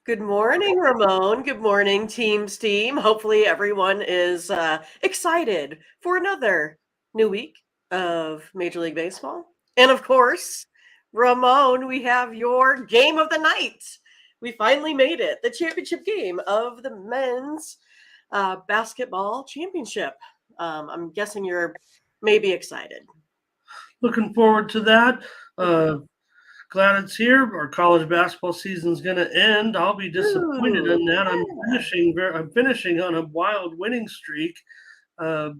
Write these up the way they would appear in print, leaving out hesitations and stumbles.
Good morning, Ramon. Good morning, team. Hopefully, everyone is excited for another new week of Major League Baseball. And of course, Ramon, we have your game of the night. We finally made it, the championship game of the men's basketball championship. I'm guessing you're maybe excited. Looking forward to that. Glad it's here. Our college basketball season's going to end. I'll be disappointed Ooh, in that. yeah. I'm finishing on a wild winning streak. Uh,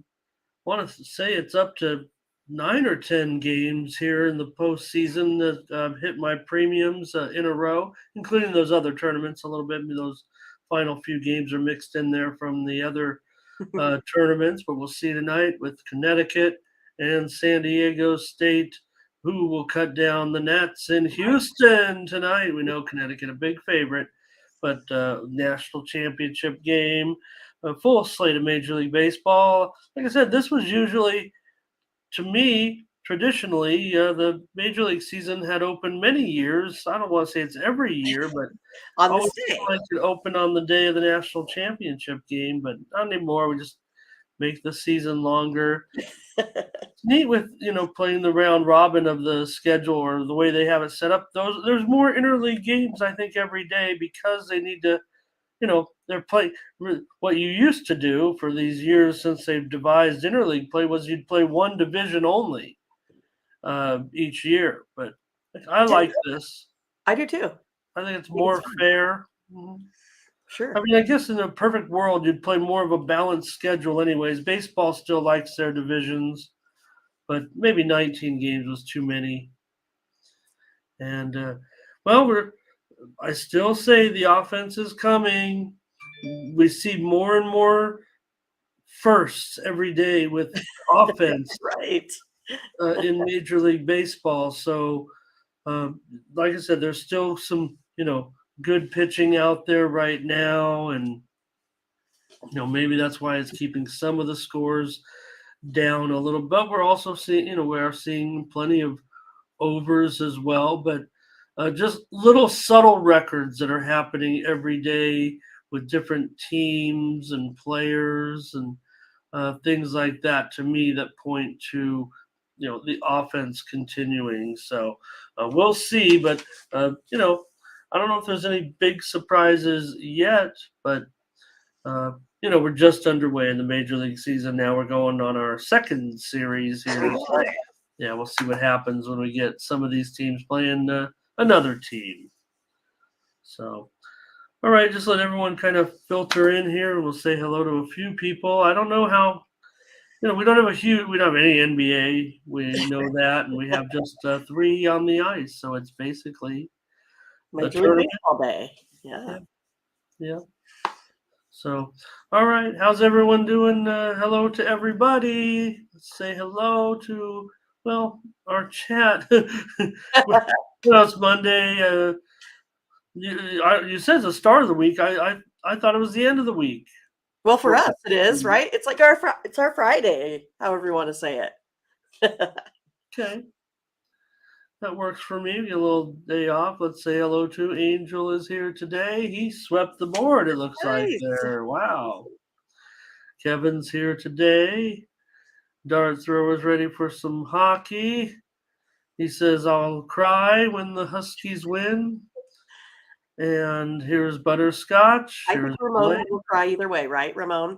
Want to say it's up to 9 or 10 games here in the postseason that I've hit my premiums in a row, including those other tournaments a little bit. Those final few games are mixed in there from the other tournaments, but we'll see tonight with Connecticut and San Diego State who will cut down the Nets in Houston tonight. We know Connecticut a big favorite, but national championship game, a full slate of Major League Baseball. Like I said, this was usually, to me, traditionally, the Major League season had opened many years. I don't want to say it's every year, but On always this day. like it open on the day of the national championship game, but not anymore. We just make the season longer. It's neat with playing the round robin of the schedule or the way they have it set up. There's more interleague games I think every day because they need to. They're playing what you used to do for these years since they've devised interleague play was you'd play one division only each year. But I like this. I do too. I think it's I think it's more fun. fair. Mhm. I Sure. mean, I guess in a perfect world, you'd play more of a balanced schedule, anyways. Baseball still likes their divisions, but maybe 19 games was too many. And well, I still say the offense is coming. We see more and more firsts every day with offense Right. in Major League Baseball. So, um, like I said, there's still some good pitching out there right now, and maybe that's why it's keeping some of the scores down a little. But we're also seeing we are seeing plenty of overs as well, but just little subtle records that are happening every day with different teams and players and things like that to me that point to the offense continuing. So we'll see, but I don't know if there's any big surprises yet, but uh, we're just underway in the major league season now. We're going on our second series here. So yeah, we'll see what happens when we get some of these teams playing another team. So, all right, just let everyone kind of filter in here, and we'll say hello to a few people. I don't know how. We don't have we don't have any NBA. We know that, and we have just three on the ice, so it's basically a Major League tournament. Baseball Day. Yeah. Yeah, yeah. So, all right, how's everyone doing? Hello to everybody. Let's say hello to our chat. It's Monday. You said it's the start of the week. I thought it was the end of the week. Well, for us, it is, right? It's like it's our Friday, however you want to say it. Okay, that works for me. Get a little day off. Let's say hello to Angel is here today. He swept the board. It looks like Nice. there. Wow. Kevin's here today. Dart thrower's ready for some hockey. He says, I'll cry when the Huskies win. And here's Butterscotch. I Here's think Ramon Blake. will cry either way, right, Ramon?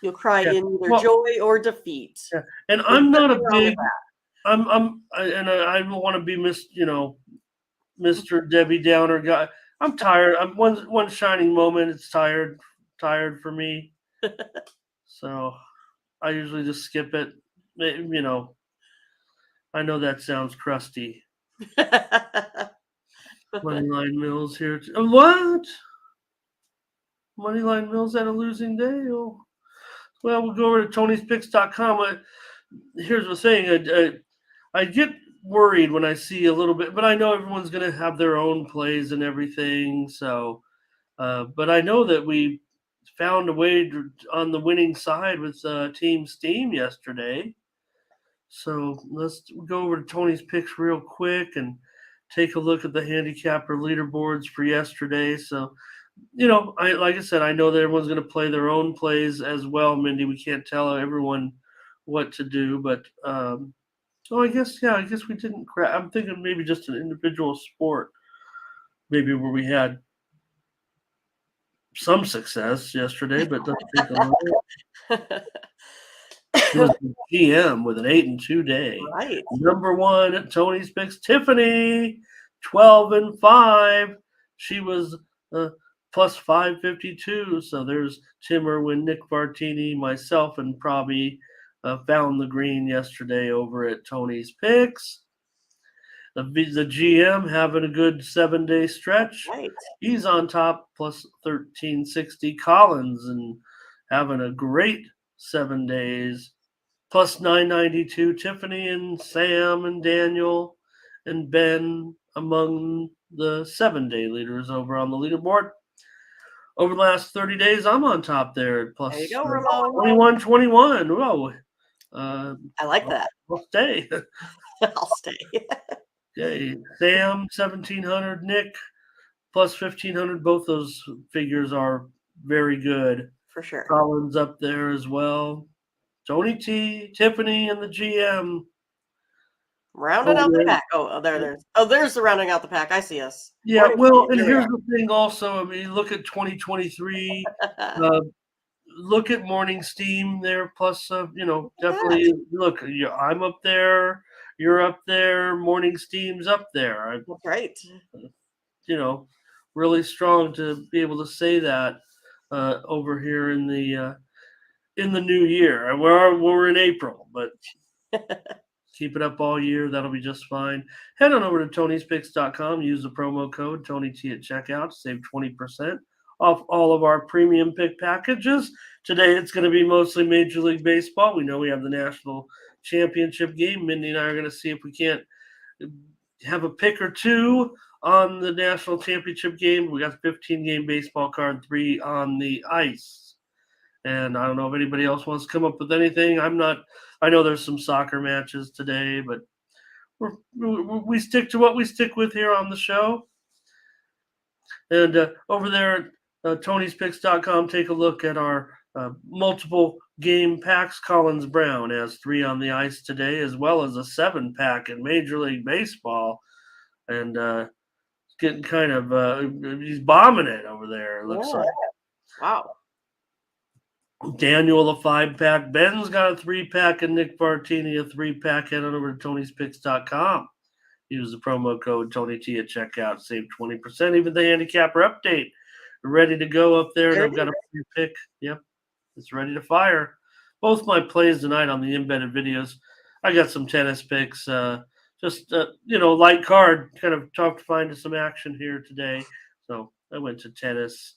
You'll cry Yeah. in either Well, joy or defeat. yeah. And There's I'm not a nothing wrong with big. I don't want to be Mr. Debbie Downer guy. I'm tired. I'm one shining moment. It's tired for me. So I usually just skip it. I know that sounds crusty. that. Moneyline Mills here. What? Moneyline Mills at a losing day? Oh. Well, we'll go over to Tony'sPicks.com. Here's the thing. I get worried when I see a little bit, but I know everyone's going to have their own plays and everything. So, but I know that we found a way on the winning side with Team Steam yesterday. So let's go over to Tony's picks real quick and take a look at the handicapper leaderboards for yesterday. So like I said, I know that everyone's going to play their own plays as well, Mindy. We can't tell everyone what to do, but I guess I guess we didn't. I'm thinking maybe just an individual sport, maybe where we had some success yesterday, but let's take a look. It was the GM with an 8-2 day. Right. Number one at Tony's picks, Tiffany, 12-5. She was plus 552. So there's Tim Irwin, Nick Bartini, myself, and Probby found the green yesterday over at Tony's picks. The GM having a good 7-day stretch. Right. He's on top plus 1360. Collins and having a great 7 days plus 992. Tiffany and Sam and Daniel and Ben among the 7-day leaders over on the leaderboard. Over the last 30 days, I'm on top there plus There you go, Ramon. 21-21. Whoa. I like that. I'll stay. I'll stay. Okay. Sam, 1,700. Nick, plus 1,500. Both those figures are very good. For sure. Collins up there as well. Tony T, Tiffany, and the GM. Rounding out the pack. There's the rounding out the pack. I see us. Yeah, well, and here's the thing also. I mean, look at 2023. Look at Morning Steam there, plus, definitely look, I'm up there. You're up there. Morning Steam's up there. Right. Really strong to be able to say that over here in the new year. We're in April, but keep it up all year. That'll be just fine. Head on over to Tony'sPicks.com. Use the promo code TonyT at checkout to save 20% off all of our premium pick packages. Today it's going to be mostly Major League Baseball. We know we have the national championship game. Mindy and I are going to see if we can't have a pick or two on the national championship game. We got the 15-game baseball card, 3 on the ice. And I don't know if anybody else wants to come up with anything. I know there's some soccer matches today, but we stick to what we stick with here on the show. And over there at Tony'sPicks.com, take a look at our multiple game packs. Collins Brown has 3 on the ice today, as well as a 7-pack in Major League Baseball. And getting kind of he's bombing it over there, it looks like. Wow. Daniel, a 5-pack. Ben's got a 3-pack, and Nick Bartini, a 3-pack. Head on over to Tony'sPicks.com. Use the promo code TonyT at checkout. Save 20%. Even the handicapper update. Ready to go up there. And I've got a free pick. Yep. It's ready to fire. Both my plays tonight on the embedded videos. I got some tennis picks. Light card. Kind of tough to find some action here today. So I went to tennis.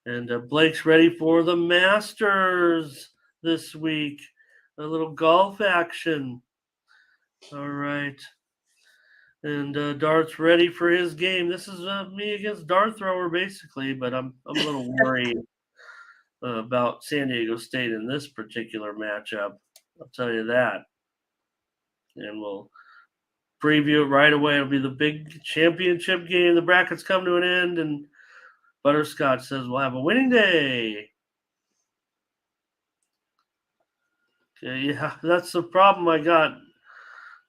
And Blake's ready for the Masters this week. A little golf action. All right. And Dart's ready for his game. This is me against Dart Thrower, basically, but I'm a little worried about San Diego State in this particular matchup. I'll tell you that. And we'll preview it right away. It'll be the big championship game. The brackets come to an end, and Butterscotch says we'll have a winning day. Okay, yeah, that's the problem I got.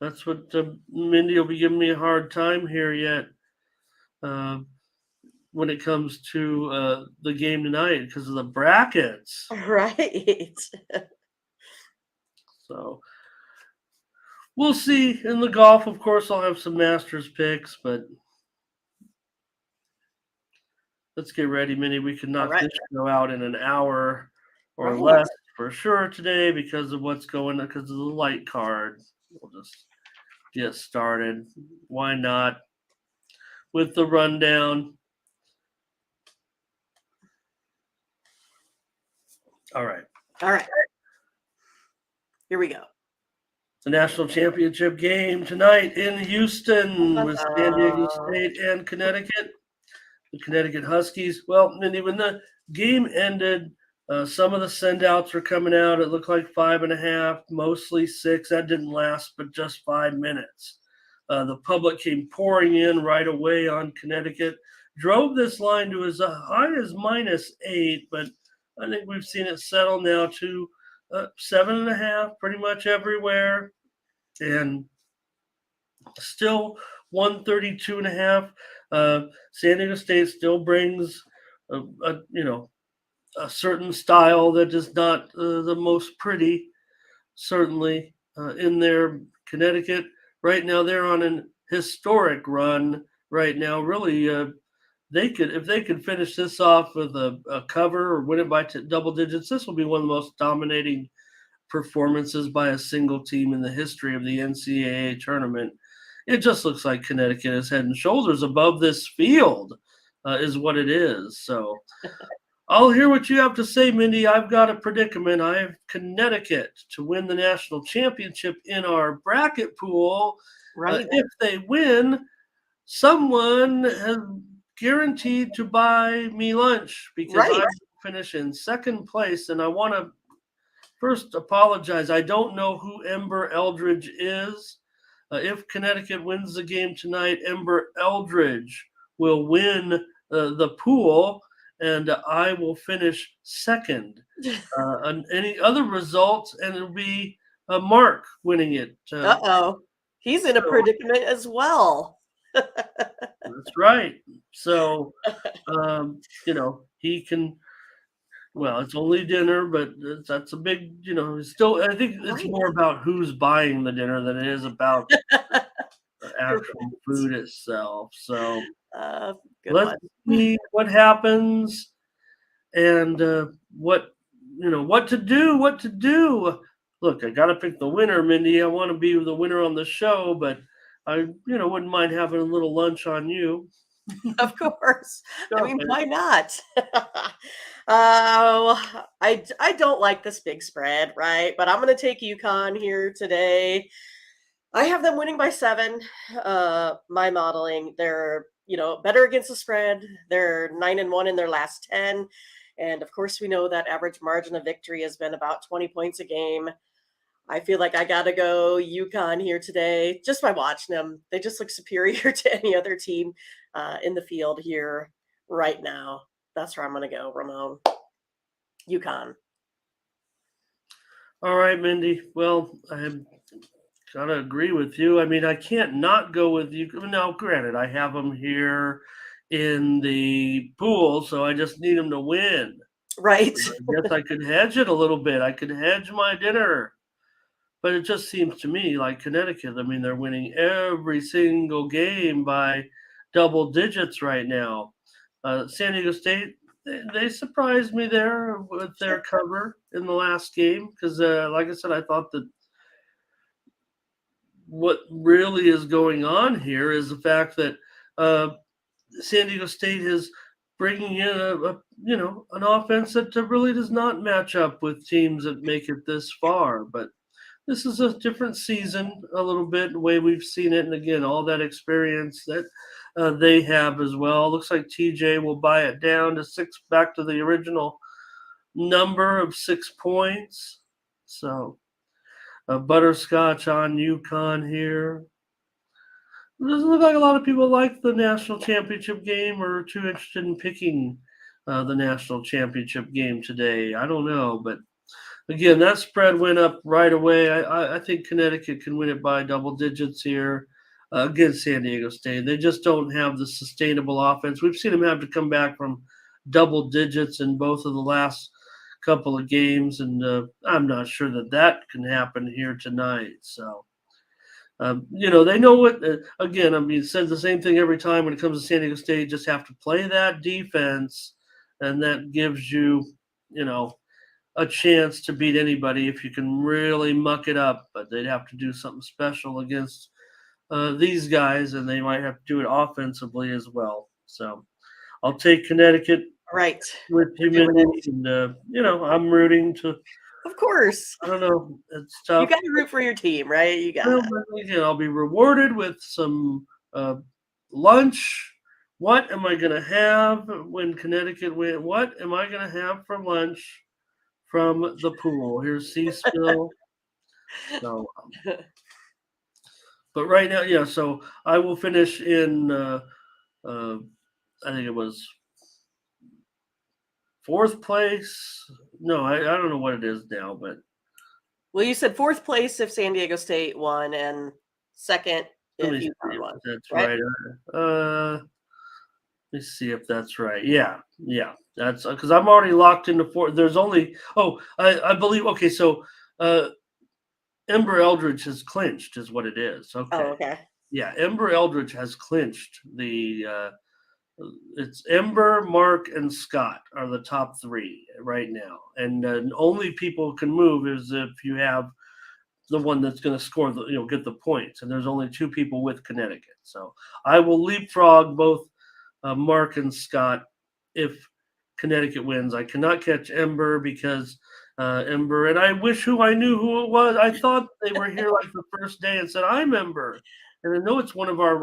That's what Mindy will be giving me a hard time here yet when it comes to the game tonight because of the brackets. Right. So we'll see. In the golf, of course, I'll have some Masters picks, but let's get ready, Minnie. We can knock this show out in an hour or less for sure today because of what's going on, because of the light card. We'll just get started. Why not? With the rundown. All right. Here we go. The national championship game tonight in Houston with San Diego State and Connecticut. The Connecticut Huskies. Well, Mindy, when the game ended, some of the sendouts were coming out. It looked like 5.5, mostly 6. That didn't last but just 5 minutes. The public came pouring in right away on Connecticut. drove this line to as high as -8, but I think we've seen it settle now to 7.5 pretty much everywhere, and still 132.5. San Diego State still brings a certain style that is not the most pretty, certainly in there. Connecticut right now, they're on an historic run right now. Really, they could, if they could finish this off with a cover or win it by double digits, this will be one of the most dominating performances by a single team in the history of the NCAA tournament. It just looks like Connecticut is head and shoulders above this field, is what it is. So I'll hear what you have to say, Mindy. I've got a predicament. I have Connecticut to win the national championship in our bracket pool. Right. If they win, someone has guaranteed to buy me lunch because Right. I finish in second place. And I want to first apologize. I don't know who Ember Eldridge is. If Connecticut wins the game tonight, Ember Eldridge will win the pool, and I will finish second. On any other results, and it'll be Mark winning it. Uh-oh. He's in a So predicament as well. that's right. So, he can. Well, it's only dinner, but that's a big, still, I think it's Right. more about who's buying the dinner than it is about the actual Correct. food itself. So Uh, Good let's one. see what happens and what to do. What to do. Look, I got to pick the winner, Mindy. I want to be the winner on the show, but I, wouldn't mind having a little lunch on you. Of course. I Go mean, ahead. why not? I don't like this big spread, right? But I'm going to take UConn here today. I have them winning by 7. My modeling, they're, better against the spread. They're 9-1 in their last 10. And of course, we know that average margin of victory has been about 20 points a game. I feel like I gotta go UConn here today just by watching them. They just look superior to any other team in the field here right now. That's where I'm gonna go, Ramon. UConn. All right, Mindy. Well, I'm gotta agree with you. I mean, I can't not go with you. Now, granted, I have them here in the pool, so I just need them to win. Right. I guess I could hedge it a little bit. I could hedge my dinner. But it just seems to me like Connecticut, I mean, they're winning every single game by double digits right now. San Diego State, they surprised me there with their cover in the last game because, like I said, I thought that what really is going on here is the fact that uh, San Diego State is bringing in an offense that really does not match up with teams that make it this far. But this is a different season, a little bit, the way we've seen it, and again, all that experience that they have as well. Looks like TJ will buy it down to 6, back to the original number of 6 points. So butterscotch on UConn here. It doesn't look like a lot of people like the national championship game or are too interested in picking the national championship game today. I don't know, but again, that spread went up right away. I think Connecticut can win it by double digits here against San Diego State. They just don't have the sustainable offense. We've seen them have to come back from double digits in both of the last couple of games, and I'm not sure that that can happen here tonight. So. They know what. Again, I mean, it says the same thing every time when it comes to San Diego State. Just have to play that defense, and that gives you, you know, a chance to beat anybody if you can really muck it up. But they'd have to do something special against these guys, and they might have to do it offensively as well. So I'll take Connecticut Right. with We're doing humidity, it. and I'm rooting to. Of course. I don't know. It's You tough. gotta root for your team, right? You Well, gotta. but again, I'll be rewarded with some lunch. What am I going to have when Connecticut win? What am I going to have for lunch from the pool? Here's Seaspill. So, but right now, yeah. So I will finish in uh, I think it was fourth place. No, I don't know what it is now, but Well, you said fourth place if San Diego State won, and second let if me see UConn if won, that's right? right. Let me see if that's right. Yeah, that's because I'm already locked into four. There's only I believe. Okay, so uh, Ember Eldridge has clinched, is what it is. Oh, Okay, okay. yeah, Ember Eldridge has clinched the. It's Ember, Mark, and Scott are the top three right now, and only people can move is if you have the one that's going to score the get the points, and there's only two people with Connecticut. So I will leapfrog both Mark and Scott if Connecticut wins. I cannot catch Ember because Ember, and I wish I knew who it was. I thought they were here like the first day and said, I'm Ember. And I know it's one of our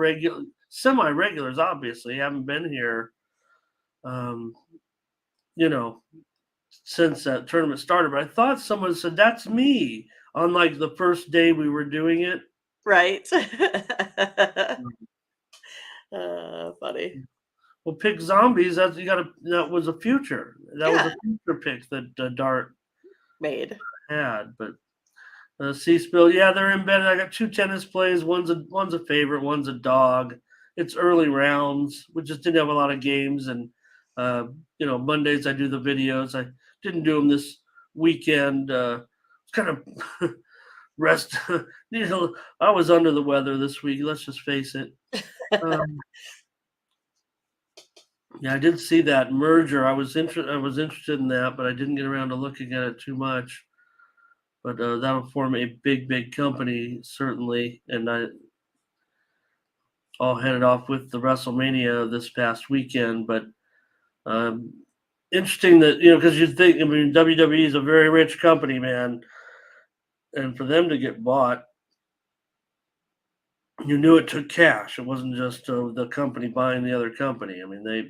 semi-regulars, obviously. Haven't been here, um, you know, since that tournament started. But I thought someone said, that's me on like the first day we were doing it. Right. Funny. Well, pick zombies. That was a future. That was Yeah, a future pick that Dart made. had. But Spill, yeah, they're embedded. I got two tennis plays. One's a favorite. One's a dog. It's early rounds. We just didn't have a lot of games, and Mondays I do the videos. I didn't do them this weekend. It's kind of rest. I was under the weather this week. Let's just face it. Um, Yeah, I did see that merger. I was interested in that, but I didn't get around to looking at it too much. But that'll form a big company certainly, and I all headed off with the WrestleMania this past weekend. But um, interesting that because you'd think WWE is a very rich company, man, and for them to get bought, you knew it took cash. It wasn't just the company buying the other company. I mean, they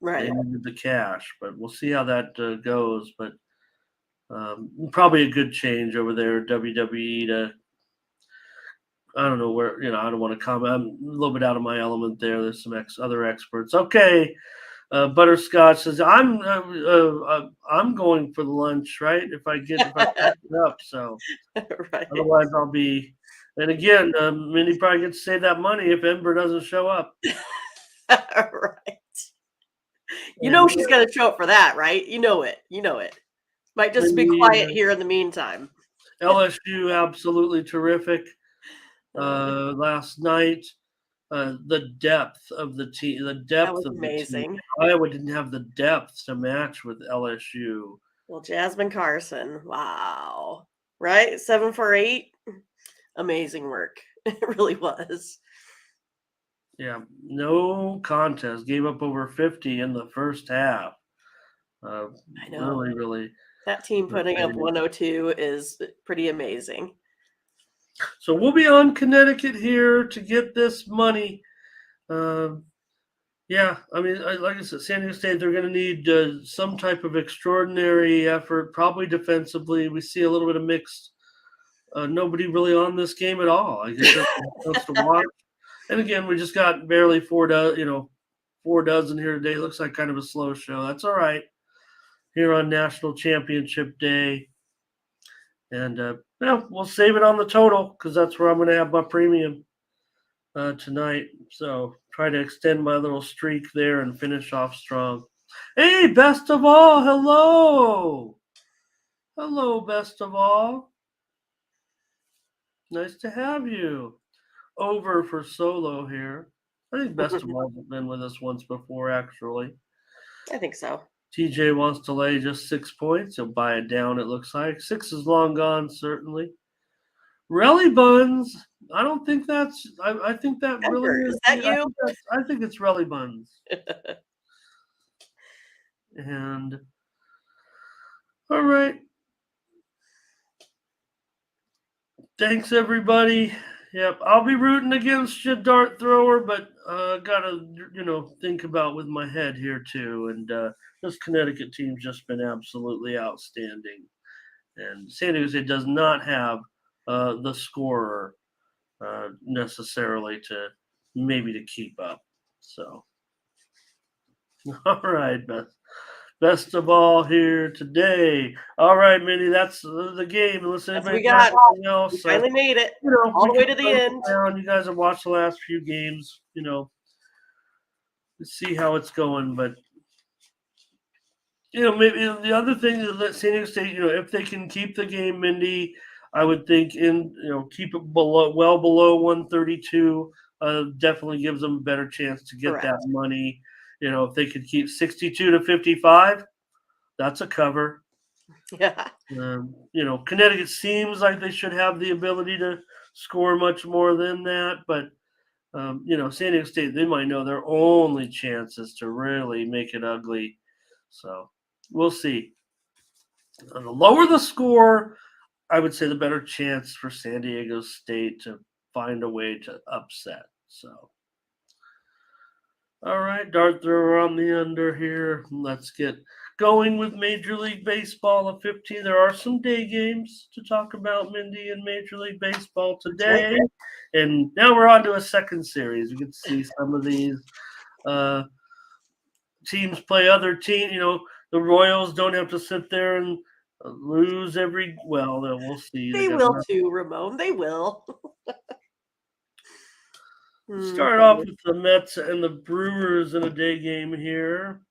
Right. needed the cash, but we'll see how that goes. But probably a good change over there, WWE. To I don't know where I don't want to comment. I'm a little bit out of my element there. There's some other experts. Okay, Butterscotch says I'm going for the lunch, right? If I pack it up, so Right. otherwise I'll be. And again, Minnie probably gets to save that money if Ember doesn't show up. Right. You And know she's gonna show up for that, right? You know it. You know it. Might just be Minnie, quiet here in the meantime. LSU absolutely terrific Uh, last night. The depth of the team, that was amazing. Iowa didn't have the depth to match with LSU. Well, Jasmine Carson. Wow. Right? 7 for 8. Amazing work. It really was. Yeah, no contest. Gave up over 50 in the first half. I know. Really That team putting up entertaining. 102 is pretty amazing. So we'll be on Connecticut here to get this money. Um, yeah, I mean, like I said, San Diego State, they're going to need some type of extraordinary effort, probably defensively. We see a little bit of mixed. Nobody really on this game at all. I guess that's to watch. And again, we just got barely 4 dozen here today. Looks like kind of a slow show. That's all right. Here on National Championship Day, and we'll save it on the total because that's where I'm going to have my premium tonight. So try to extend my little streak there and finish off strong. Hey, best of all, hello, best of all. Nice to have you over for solo here. I think best of all has been with us once before, actually. I think so. TJ wants to lay just 6 points. He'll buy it down, it looks like. 6 is long gone, certainly. Relly Buns. I don't think that's. I think that really Ember, is. is that you? I think it's Relly Buns. And all right. Thanks, everybody. Yep, I'll be rooting against you, dart thrower, but gotta think about with my head here too. And this Connecticut team's just been absolutely outstanding. And San Diego State does not have the scorer necessarily to maybe to keep up. So All right, best of all here today. All right, Minnie, that's the game. Unless That's what anybody we got got. anything We else, finally made it all we the way can to the close end. it down. You guys have watched the last few games. Let's see how it's going. But maybe the other thing is that San Diego State, if they can keep the game, Mindy, I would think keep it well below 132. Definitely gives them a better chance to get that Correct. money. If they could keep 62 to 55, that's a cover. Yeah. Connecticut seems like they should have the ability to score much more than that, but San Diego State, they might know their only chances to really make it ugly. So we'll see. The lower the score, I would say the better chance for San Diego State to find a way to upset. So, all right, dart thrower on the under here. Let's get going with Major League Baseball at 15. There are some day games to talk about, Mindy, in Major League Baseball today. Right. And now we're on to a second series. You can see some of these teams play other teams. The Royals don't have to sit there and lose every. Well, we'll see. They will too, Ramon. They will. Start off with the Mets and the Brewers in a day game here.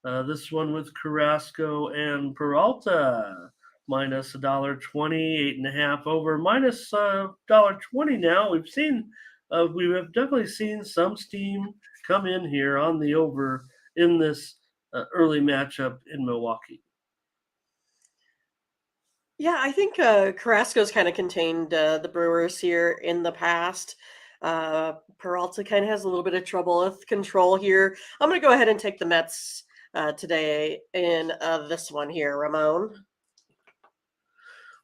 This one with Carrasco and Peralta minus $1.20, 8.5 over, minus $1.20 now. We have definitely seen some steam come in here on the over in this early matchup in Milwaukee. Yeah, I think Carrasco's kind of contained the Brewers here in the past. Peralta kind of has a little bit of trouble with control here. I'm going to go ahead and take the Mets today in this one here, Ramon.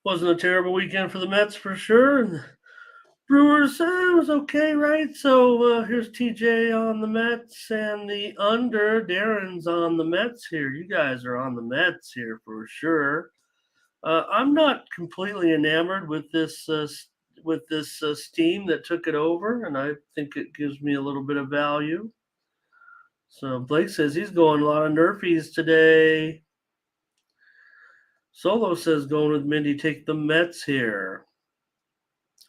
Wasn't a terrible weekend for the Mets for sure. And the Brewers, was okay, right? So here's TJ on the Mets and the under. Darren's on the Mets here. You guys are on the Mets here for sure. I'm not completely enamored with this steam that took it over, and I think it gives me a little bit of value. So Blake says he's going a lot of Nerfies today. Solo says going with Mindy, take the Mets here.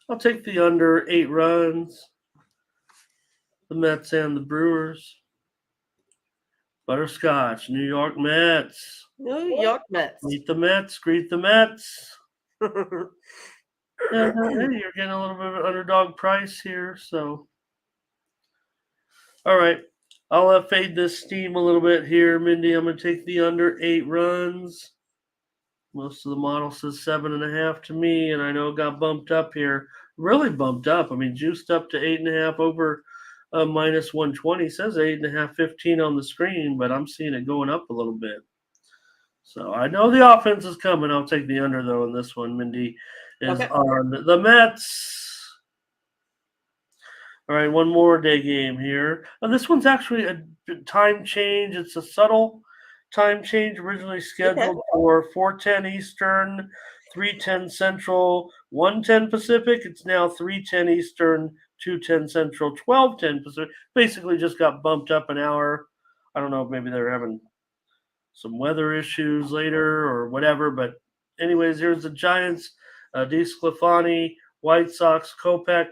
I'll take the under 8 runs. The Mets and the Brewers. Butterscotch, New York Mets. New York Mets. Meet the Mets, greet the Mets. And hey, you're getting a little bit of an underdog price here, so. All right, I'll fade this steam a little bit here, Mindy. I'm going to take the under 8 runs. Most of the model says 7.5 to me, and I know it got bumped up here. Really bumped up. I mean, juiced up to 8.5 over minus 120. Says 8.5, 15 on the screen, but I'm seeing it going up a little bit. So I know the offense is coming. I'll take the under, though, in this one. Mindy is on the Mets. All right, one more day game here. This one's actually a time change. It's a subtle time change, originally scheduled for 4:10 Eastern, 3:10 Central, 1:10 Pacific. It's now 3:10 Eastern, 2:10 Central, 12:10 Pacific. Basically just got bumped up an hour. I don't know if maybe they're having some weather issues later or whatever, but anyways, here's the Giants, DeSclafani, White Sox, Kopech,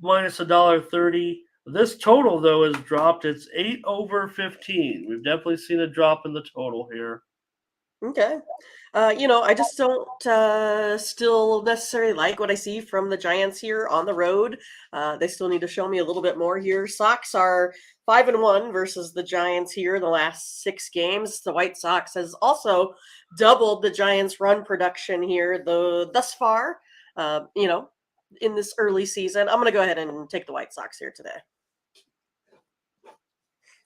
minus $1.30. This total, though, has dropped. It's 8 over 15. We've definitely seen a drop in the total here. Okay. I just don't still necessarily like what I see from the Giants here on the road. They still need to show me a little bit more here. Sox are 5-1 versus the Giants here in the last 6 games. The White Sox has also doubled the Giants' run production here, though thus far, in this early season. I'm going to go ahead and take the White Sox here today.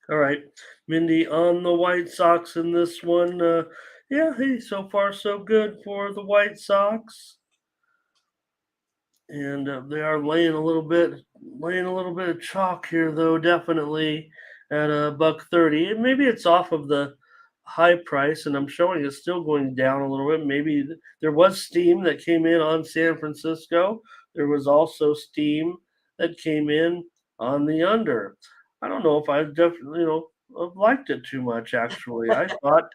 All right, Mindy on the White Sox in this one. Yeah, hey, so far so good for the White Sox, and they are laying a little bit of chalk here, though, definitely at $1.30. And maybe it's off of the high price, and I'm showing it's still going down a little bit. Maybe there was steam that came in on San Francisco. There was also steam that came in on the under. I don't know if I definitely, have liked it too much. Actually, I thought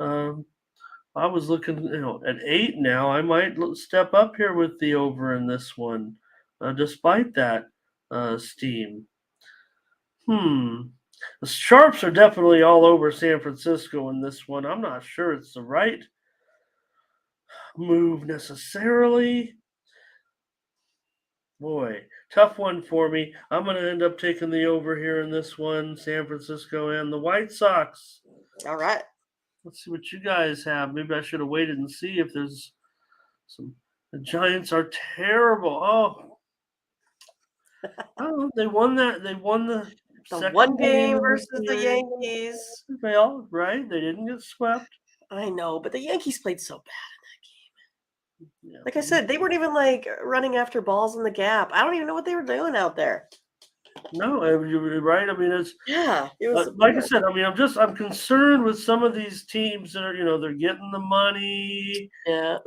I was looking, at 8 now. I might step up here with the over in this one, despite that steam. The Sharps are definitely all over San Francisco in this one. I'm not sure it's the right move necessarily. Boy, tough one for me. I'm going to end up taking the over here in this one, San Francisco and the White Sox. All right. Let's see what you guys have. Maybe I should have waited and see if there's some. The Giants are terrible. Oh, they won that. They won the The one second game game of the versus the series. Yankees. They all right. They didn't get swept. I know, but the Yankees played so bad. Yeah. Like I said, they weren't even running after balls in the gap. I don't even know what they were doing out there. No, you're right. I mean, it's It was like I weird. said. I mean, I'm concerned with some of these teams that are they're getting the money. Yeah.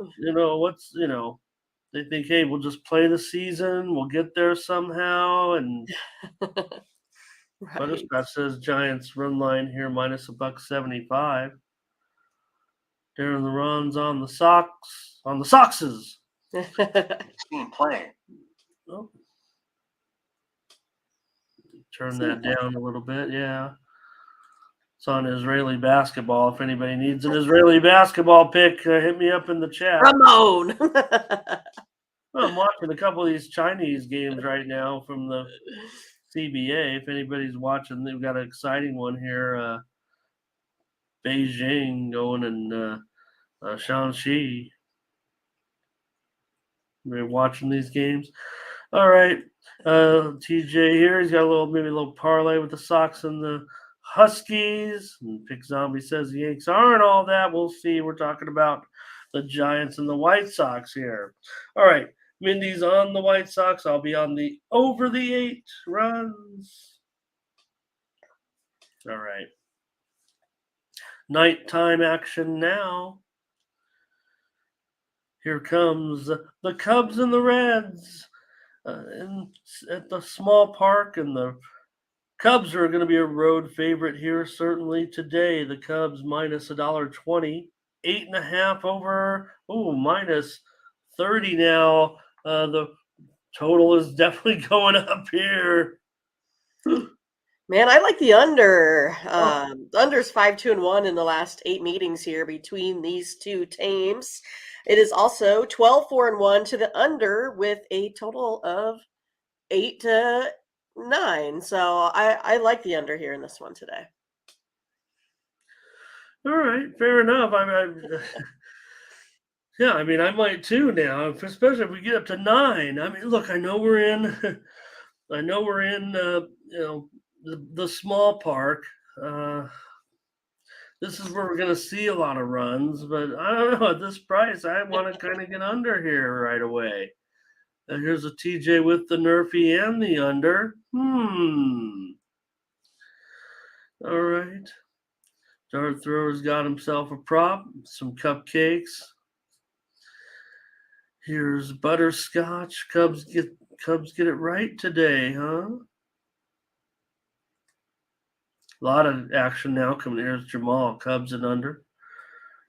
They think, hey, we'll just play the season. We'll get there somehow. And Right. Butterscotch says Giants run line here minus $1.75. Darren LeRon's on the Sox. On the Soxes. Team play. Oh. Turn that down a little bit, yeah. It's on Israeli basketball. If anybody needs an Israeli basketball pick, hit me up in the chat. Ramon. Well, I'm watching a couple of these Chinese games right now from the CBA. If anybody's watching, they've got an exciting one here. Beijing going and Shanxi. We're watching these games. All right. TJ here. He's got maybe a little parlay with the Sox and the Huskies. And Pick Zombie says the Yanks aren't all that. We'll see. We're talking about the Giants and the White Sox here. All right. Mindy's on the White Sox. I'll be on the over the 8 runs. All right. Nighttime action now. Here comes the Cubs and the Reds at the small park, and the Cubs are going to be a road favorite here certainly today. The Cubs minus $1.20, 8.5 over. Minus 30 now. The total is definitely going up here. Man, I like the under. The under's 5-2-1 in the last 8 meetings here between these two teams. It is also 12-4-1 to the under with a total of 8-9. So I like the under here in this one today. All right, fair enough. Yeah, I mean, I might too now, especially if we get up to 9. I mean, look, I know we're in the small park. This is where we're going to see a lot of runs, but I don't know. At this price, I want to kind of get under here right away. Here's a TJ with the Nerfy and the under. All right. Dart Thrower's got himself a prop, some cupcakes. Here's Butterscotch. Cubs get it right today, huh? A lot of action now coming. Here's Jamal, Cubs and under.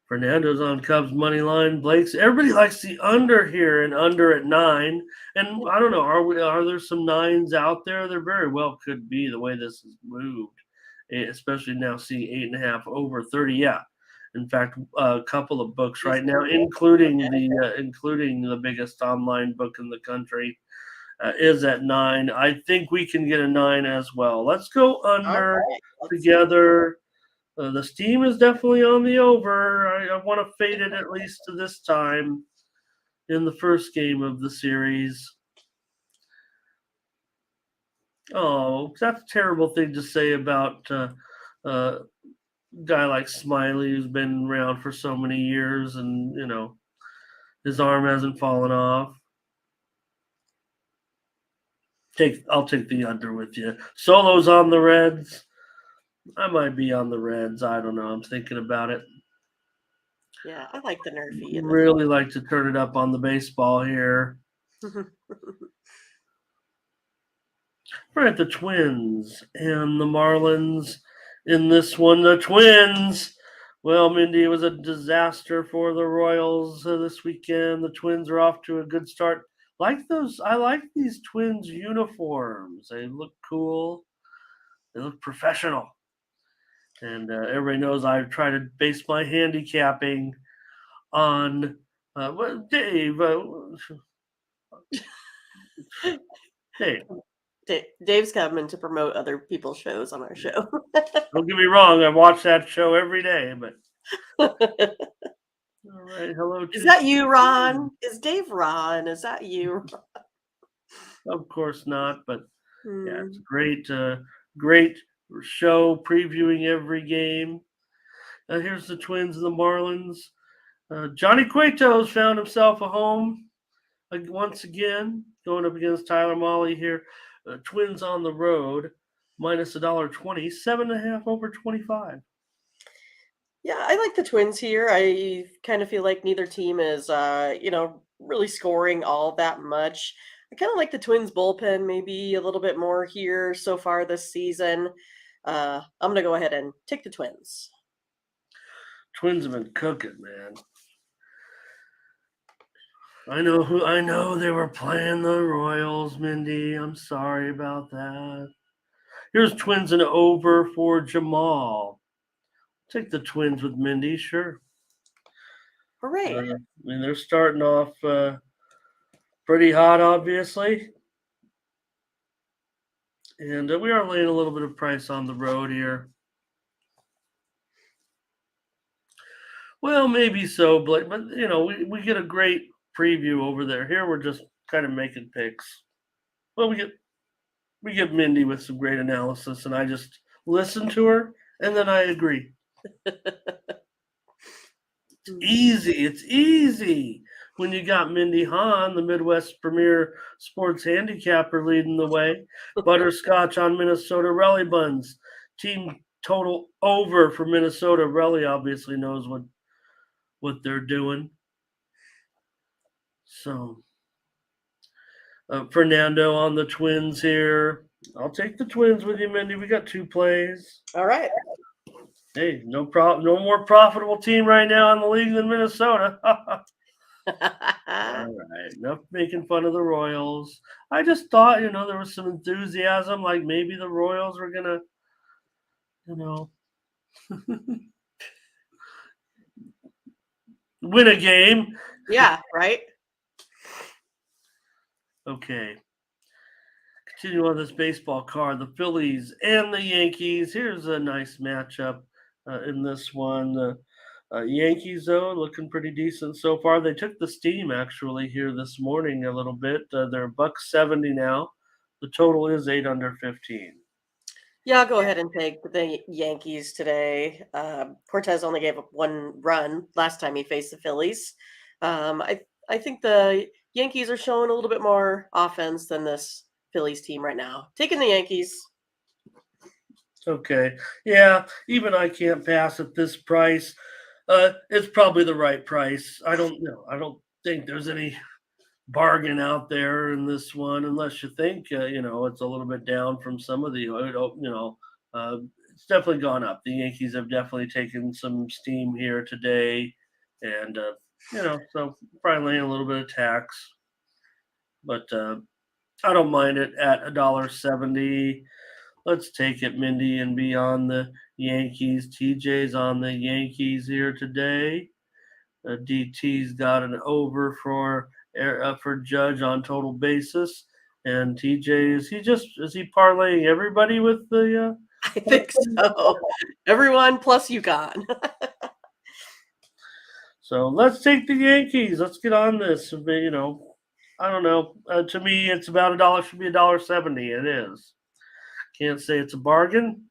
Fernando's on Cubs money line. Blake's. Everybody likes the under here and under at 9. And I don't know. Are there some 9s out there? There very well could be the way this has moved, especially now seeing 8.5 over 30. Yeah. In fact, a couple of books right now, including the biggest online book in the country, is at 9. I think we can get a 9 as well. Let's go under together. The steam is definitely on the over. I want to fade it at least to this time in the first game of the series. Oh, that's a terrible thing to say about a guy like Smiley, who's been around for so many years, and his arm hasn't fallen off. I'll take the under with you. Solo's on the Reds. I might be on the Reds. I don't know. I'm thinking about it. Yeah, I like the Nerfy. Really like to turn it up on the baseball here. We're at the Twins and the Marlins. In this one, the Twins. Well, Mindy, it was a disaster for the Royals this weekend. The Twins are off to a good start. I like these Twins uniforms. They look cool. They look professional. And everybody knows I try to base my handicapping on Dave. Dave, Dave's coming to promote other people's shows on our show. don't get me wrong. I watch that show every day, but all right. Hello. Is that you, Ron? Is Dave Ron? Is that you? Of course not, but yeah, it's Hmm. great show previewing every game. Here's the Twins and the Marlins. Johnny Cueto's found himself a home once again, going up against Tyler Mahle here. Twins on the road, minus $1.20, 7.5 over 25. Yeah, I like the Twins here. I kind of feel like neither team is, really scoring all that much. I kind of like the Twins bullpen maybe a little bit more here so far this season. I'm going to go ahead and take the Twins. Twins have been cooking, man. I know they were playing the Royals, Mindy. I'm sorry about that. Here's Twins and over for Jamal. Take the Twins with Mindy, sure. Hooray. I mean, they're starting off pretty hot, obviously. And we are laying a little bit of price on the road here. Well, maybe so, but we get a great preview over there. Here we're just kind of making picks. Well, we get Mindy with some great analysis, and I just listen to her, and then I agree. It's easy when you got Mindy Hahn, the Midwest premier sports handicapper, leading the way. Butterscotch on Minnesota Rally Buns. Team total over for Minnesota. Rally obviously knows what they're doing. So Fernando on the Twins here. I'll take the Twins with you, Mindy. We got 2 plays. All right. Hey, no more profitable team right now in the league than Minnesota. All right, enough making fun of the Royals. I just thought, there was some enthusiasm, like maybe the Royals were gonna, win a game. Yeah, right? Okay. Continue on this baseball card. The Phillies and the Yankees. Here's a nice matchup in this one. The Yankees, though, looking pretty decent so far. They took the steam, actually, here this morning a little bit. They're $1.70 now. The total is 8 under 15. Yeah, I'll go ahead and take the Yankees today. Cortez only gave up 1 run last time he faced the Phillies. I think the Yankees are showing a little bit more offense than this Phillies team right now. Taking the Yankees. Okay. Yeah, even I can't pass at this price. It's probably the right price. I don't know. I don't think there's any bargain out there in this one, unless you think it's a little bit down from some of the it's definitely gone up. The Yankees have definitely taken some steam here today, and so probably laying a little bit of tax, but I don't mind it at $1.70. Let's take it, Mindy, and be on the Yankees. TJ's on the Yankees here today. DT's got an over for Judge on total basis, and TJ is he parlaying everybody with the? I think so. Everyone plus UConn. So let's take the Yankees. Let's get on this. I don't know. To me, it's about $1. Should be $1.70. It is. Can't say it's a bargain.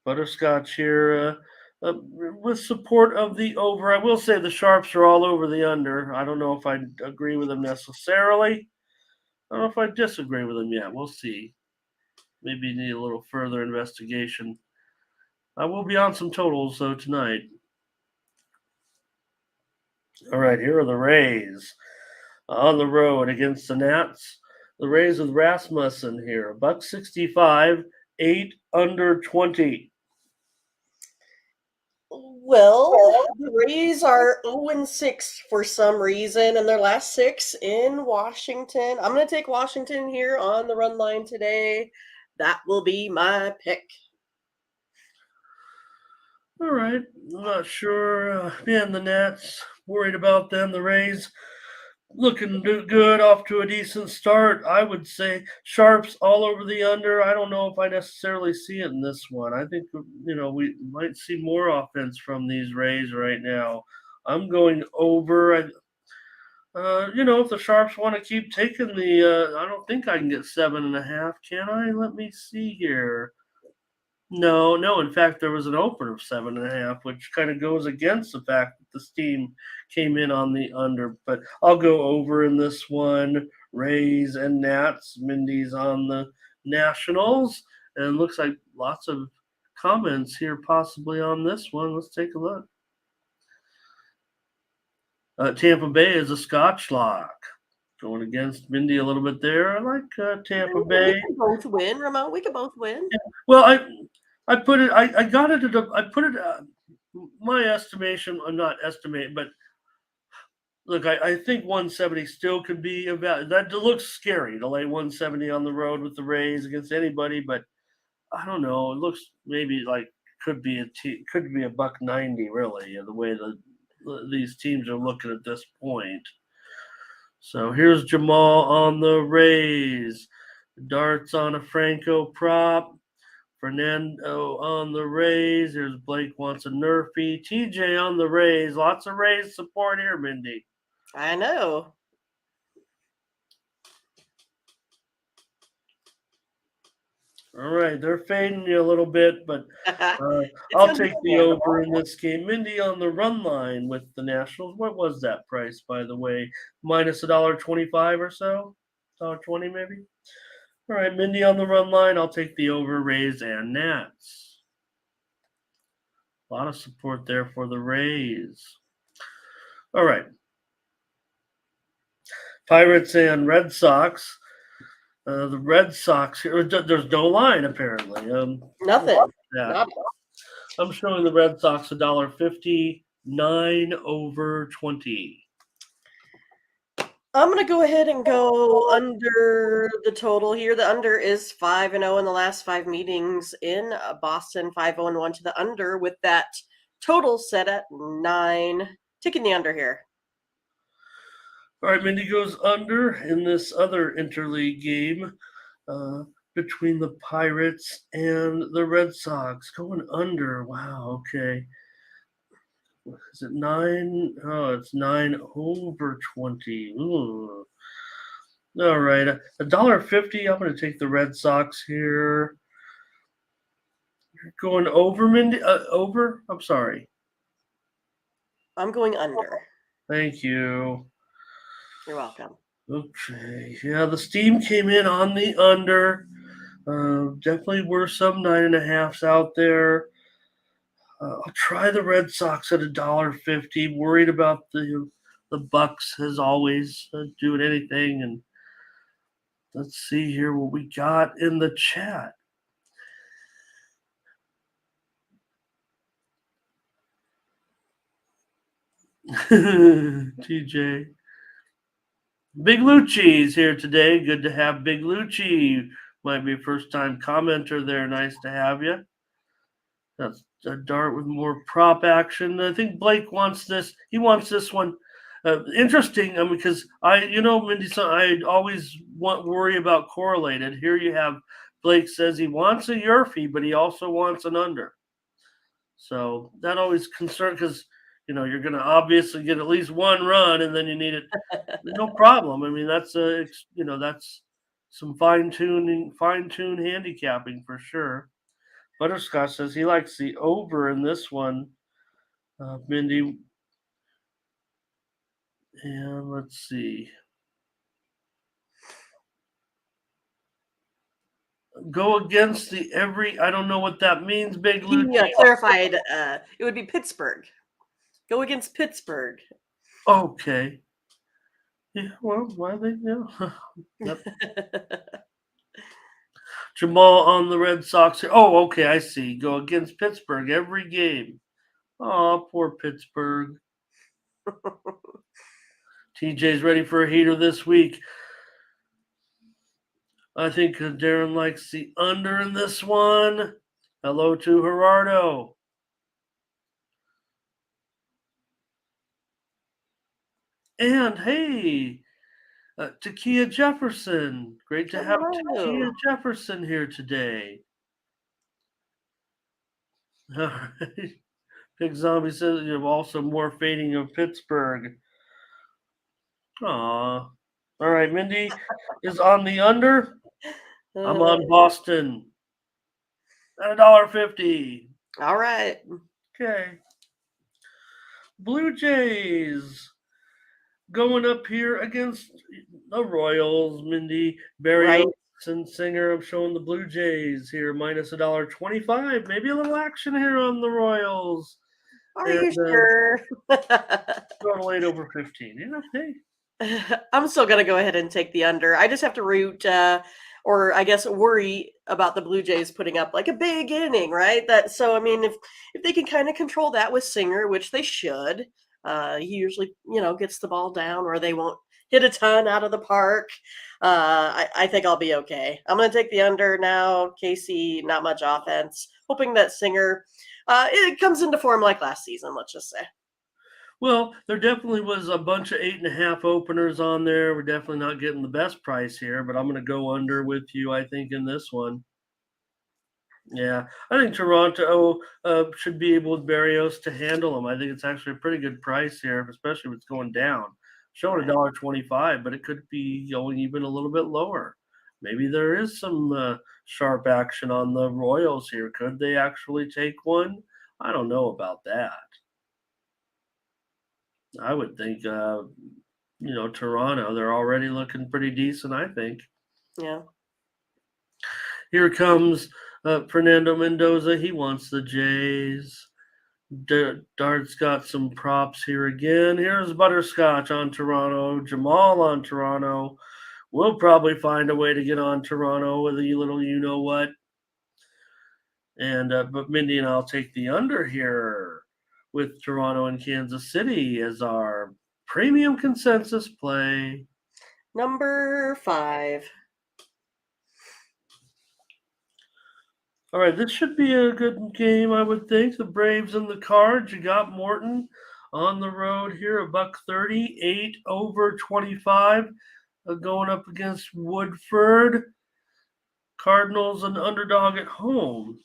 Butterscotch here. With support of the over. I will say the sharps are all over the under. I don't know if I agree with them necessarily. I don't know if I disagree with them yet. We'll see. Maybe need a little further investigation. I will be on some totals, though, tonight. All right, here are the Rays. On the road against the Nats. The Rays with Rasmussen here. $1.65, 8 under 20. Well, the Rays are 0-6 for some reason, and their last 6 in Washington. I'm going to take Washington here on the run line today. That will be my pick. All right. I'm not sure. Man, the Nats, worried about them. The Rays looking good, off to a decent start. I would say sharps all over the under. I don't know if I necessarily see it in this one. I think, we might see more offense from these Rays right now. I'm going over. If the sharps want to keep taking I don't think I can get 7.5. Can I? Let me see here. No. In fact, there was an open of 7.5, which kind of goes against the fact that the Steam came in on the under. But I'll go over in this one. Rays and Nats. Mindy's on the Nationals, and looks like lots of comments here possibly on this one. Let's take a look. Tampa Bay is a Scotch lock. Going against Mindy a little bit there. I like Tampa Bay. We can both win, Ramon. We can both win. Yeah. Well, I put it. I got it. I put it. My estimation. I'm not estimating, but look, I think 170 still could be a value. That looks scary to lay 170 on the road with the Rays against anybody, but I don't know. It looks maybe like could be a $1.90 really. The way these teams are looking at this point. So here's Jamal on the Rays. Darts on a Franco prop. Fernando on the Rays. There's Blake wants a Nerfy. TJ on the Rays. Lots of Rays support here, Mindy. I know. All right, they're fading you a little bit, but I'll take the over in this game. Mindy on the run line with the Nationals. What was that price, by the way? Minus $1.25 or so? $1.20 maybe? All right, Mindy on the run line. I'll take the over, Rays and Nats. A lot of support there for the Rays. All right. Pirates and Red Sox. The Red Sox here. There's no line apparently. Nothing. I'm showing the Red Sox $1.50, 9 over 20. I'm going to go ahead and go under the total here. The under is 5-0 in the last 5 meetings in Boston, 5-0-1 to the under with that total set at 9. Taking the under here. All right, Mindy goes under in this other interleague game between the Pirates and the Red Sox. Going under. Wow, okay. Is it 9? Oh, it's 9 over 20. Ooh. All right, $1.50. I'm going to take the Red Sox here. You're going over, Mindy? Over? I'm sorry. I'm going under. Thank you. You're welcome. Okay. Yeah, the Steam came in on the under. Definitely were some 9.5s out there. I'll try the Red Sox at $1.50. Worried about the Bucks as always, doing anything. And let's see here what we got in the chat. TJ. Big Lucci's here today. Good to have Big Lucci. Might be a first time commenter there. Nice to have you. That's a dart with more prop action. I think Blake wants this. He wants this one. Interesting, because Mindy, I always worry about correlated. Here you have Blake says he wants a Yerfie, but he also wants an under. So that always concerned because you're going to obviously get at least one run, and then you need it. No problem. I mean, that's that's some fine-tuned handicapping for sure. Butterscotch says he likes the over in this one, Mindy. And let's see. Go against I don't know what that means, Big Lou. He clarified it would be Pittsburgh. Go against Pittsburgh. Okay. Yeah, well, why they? Yeah. Yep. Jamal on the Red Sox here. Oh, okay, I see. Go against Pittsburgh every game. Oh, poor Pittsburgh. TJ's ready for a heater this week. I think Darren likes the under in this one. Hello to Gerardo. And hey, Takia Jefferson. Great to have Hello. Takia Jefferson here today. All right. Big Zombie says you have also more fading of Pittsburgh. Aw. All right, Mindy is on the under. I'm on Boston at $1.50. All right. Okay. Blue Jays going up here against the Royals. Mindy Barrios Right. and Singer. I'm showing the Blue Jays here minus $1.25. Maybe a little action here on the Royals. Are And you sure? going late over 15. Yeah, hey. I'm still going to go ahead and take the under. I just have to root, or I guess worry about the Blue Jays putting up like a big inning, right? So. I mean, if they can kind of control that with Singer, which they should, he usually gets the ball down, or they won't hit a ton out of the park. I think I'll be okay. I'm going to take the under now. Casey, not much offense. Hoping that Singer, it comes into form like last season. Let's just say. Well, there definitely was a bunch of 8.5 openers on there. We're definitely not getting the best price here, but I'm going to go under with you, I think, in this one. Yeah, I think Toronto should be able with Barrios to handle them. I think it's actually a pretty good price here, especially if it's going down. Showing $1.25, but it could be going even a little bit lower. Maybe there is some sharp action on the Royals here. Could they actually take one? I don't know about that. I would think, Toronto, they're already looking pretty decent, I think. Yeah. Here comes Fernando Mendoza. He wants the Jays. Dart's got some props here again. Here's Butterscotch on Toronto. Jamal on Toronto. We'll probably find a way to get on Toronto with a little you-know-what. And but Mindy and I'll take the under here with Toronto and Kansas City as our premium consensus play. Number 5. All right, this should be a good game, I would think. The Braves and the Cards. You got Morton on the road here, $1.30, 8 over 25, going up against Woodford. Cardinals an underdog at home.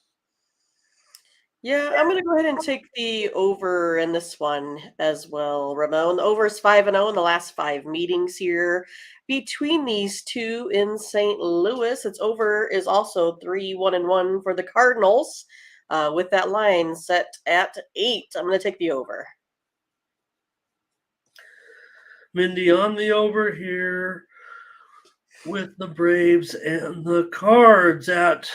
Yeah, I'm going to go ahead and take the over in this one as well, Ramon. The over is 5-0 in the last 5 meetings here between these two in St. Louis. Its over is also 3-1-1 for the Cardinals, with that line set at 8. I'm going to take the over. Mindy on the over here with the Braves and the Cards at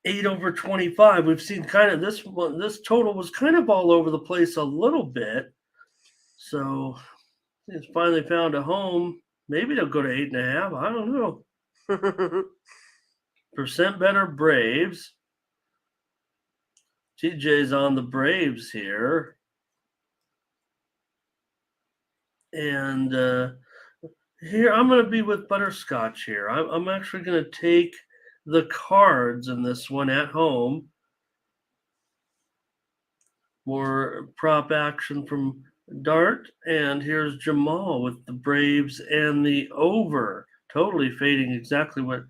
8 over 25. We've seen kind of this one. This total was kind of all over the place a little bit. So it's finally found a home. Maybe they'll go to 8.5. I don't know. Percent better Braves. TJ's on the Braves here. And here I'm going to be with Butterscotch here. I'm actually going to take the Cards in this one at home. More prop action from Dart. And here's Jamal with the Braves and the over. Totally fading exactly what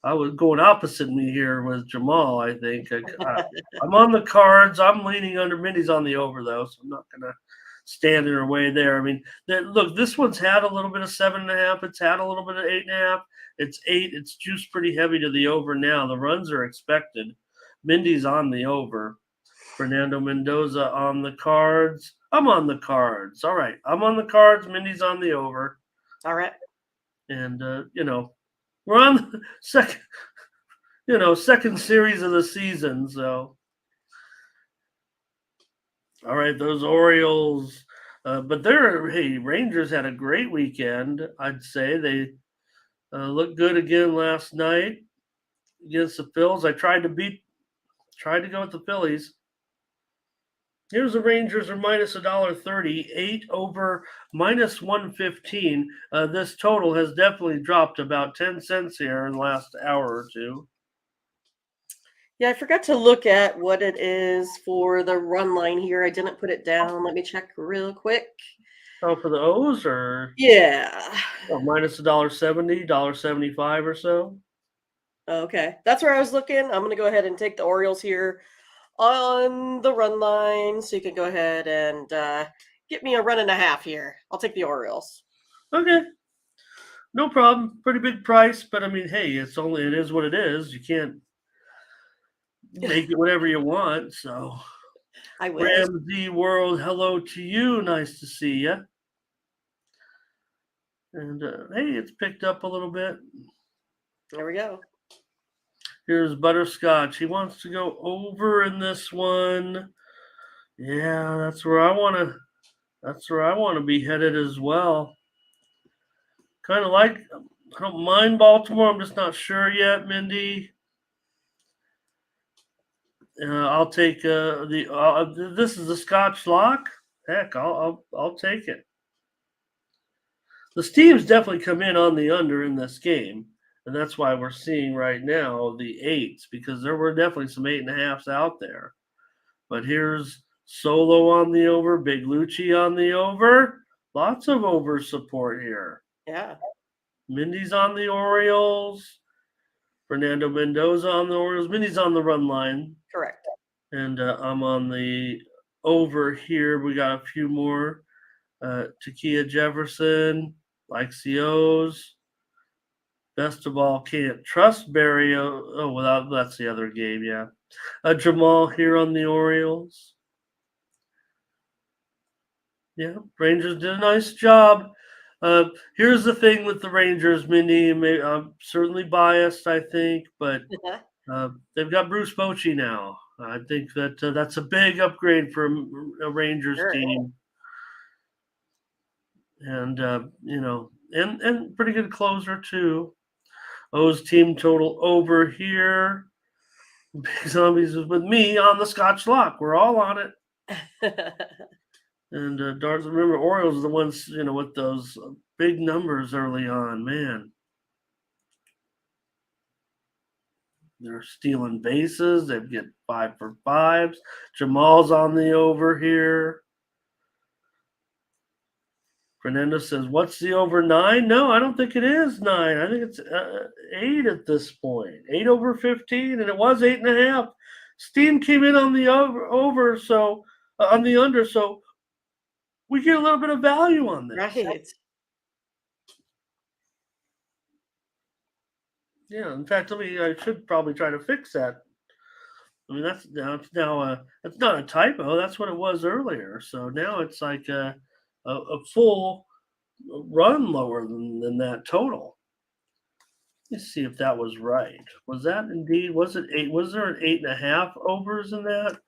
I was going opposite me here with Jamal, I think. I'm on the Cards. I'm leaning under. Mindy's on the over, though, so I'm not going to stand in her way there. I mean, look, this one's had a little bit of 7.5. It's had a little bit of 8.5. It's 8. It's juiced pretty heavy to the over now. The runs are expected. Mindy's on the over. Fernando Mendoza on the Cards. I'm on the Cards. All right. I'm on the Cards. Mindy's on the over. All right. And, we're on the second series of the season. So, all right, those Orioles. But Rangers had a great weekend. I'd say they looked good again last night. against the Phils. I tried to go with the Phillies. Here's the Rangers are minus $1.30, 8 over minus 115. This total has definitely dropped about 10 cents here in the last hour or two. Yeah, I forgot to look at what it is for the run line here. I didn't put it down. Let me check real quick. Oh, for the O's or Yeah. minus $1.70, $1.75 or so. Okay. That's where I was looking. I'm going to go ahead and take the Orioles here on the run line. So you can go ahead and get me a run and a half here. I'll take the Orioles. Okay. No problem. Pretty big price, but I mean, hey, it is what it is. You can't make it whatever you want. So, I wish. Ramsey World, hello to you. Nice to see you. And hey, it's picked up a little bit. There we go. Here's Butterscotch. He wants to go over in this one. Yeah, that's where I want to. That's where I want to be headed as well. Kind of like. I don't mind Baltimore. I'm just not sure yet, Mindy. I'll take the. This is the Scotch lock. Heck, I'll take it. The teams definitely come in on the under in this game, and that's why we're seeing right now the 8s, because there were definitely some 8.5s out there. But here's Solo on the over, Big Lucci on the over. Lots of over support here. Yeah. Mindy's on the Orioles. Fernando Mendoza on the Orioles. Mindy's on the run line. Correct. And I'm on the over here. We got a few more. Takia Jefferson, likes the O's. Best of all, can't trust Barry. Oh, well, that's the other game, yeah. Jamal here on the Orioles. Yeah, Rangers did a nice job. Here's the thing with the Rangers, Mindy. I'm certainly biased, I think, but they've got Bruce Bochy now. I think that that's a big upgrade for a Rangers Sure. team. And and pretty good closer too. O's team total over here. Big Zombies is with me on the Scotch lock. We're all on it. And Darts, remember, Orioles are the ones, with those big numbers early on. Man, they're stealing bases. They get 5 for 5s. Jamal's on the over here. Fernando says, what's the over 9? No, I don't think it is 9. I think it's 8 at this point. 8 over 15, and it was 8.5. Steam came in on the over, so on the under, so we get a little bit of value on this. Right. Yeah, in fact, I should probably try to fix that. I mean, that's not a typo. That's what it was earlier. So now it's like a full run lower than that total. Let's see if that was right. Was that indeed? Was it 8? Was there an 8.5 overs in that?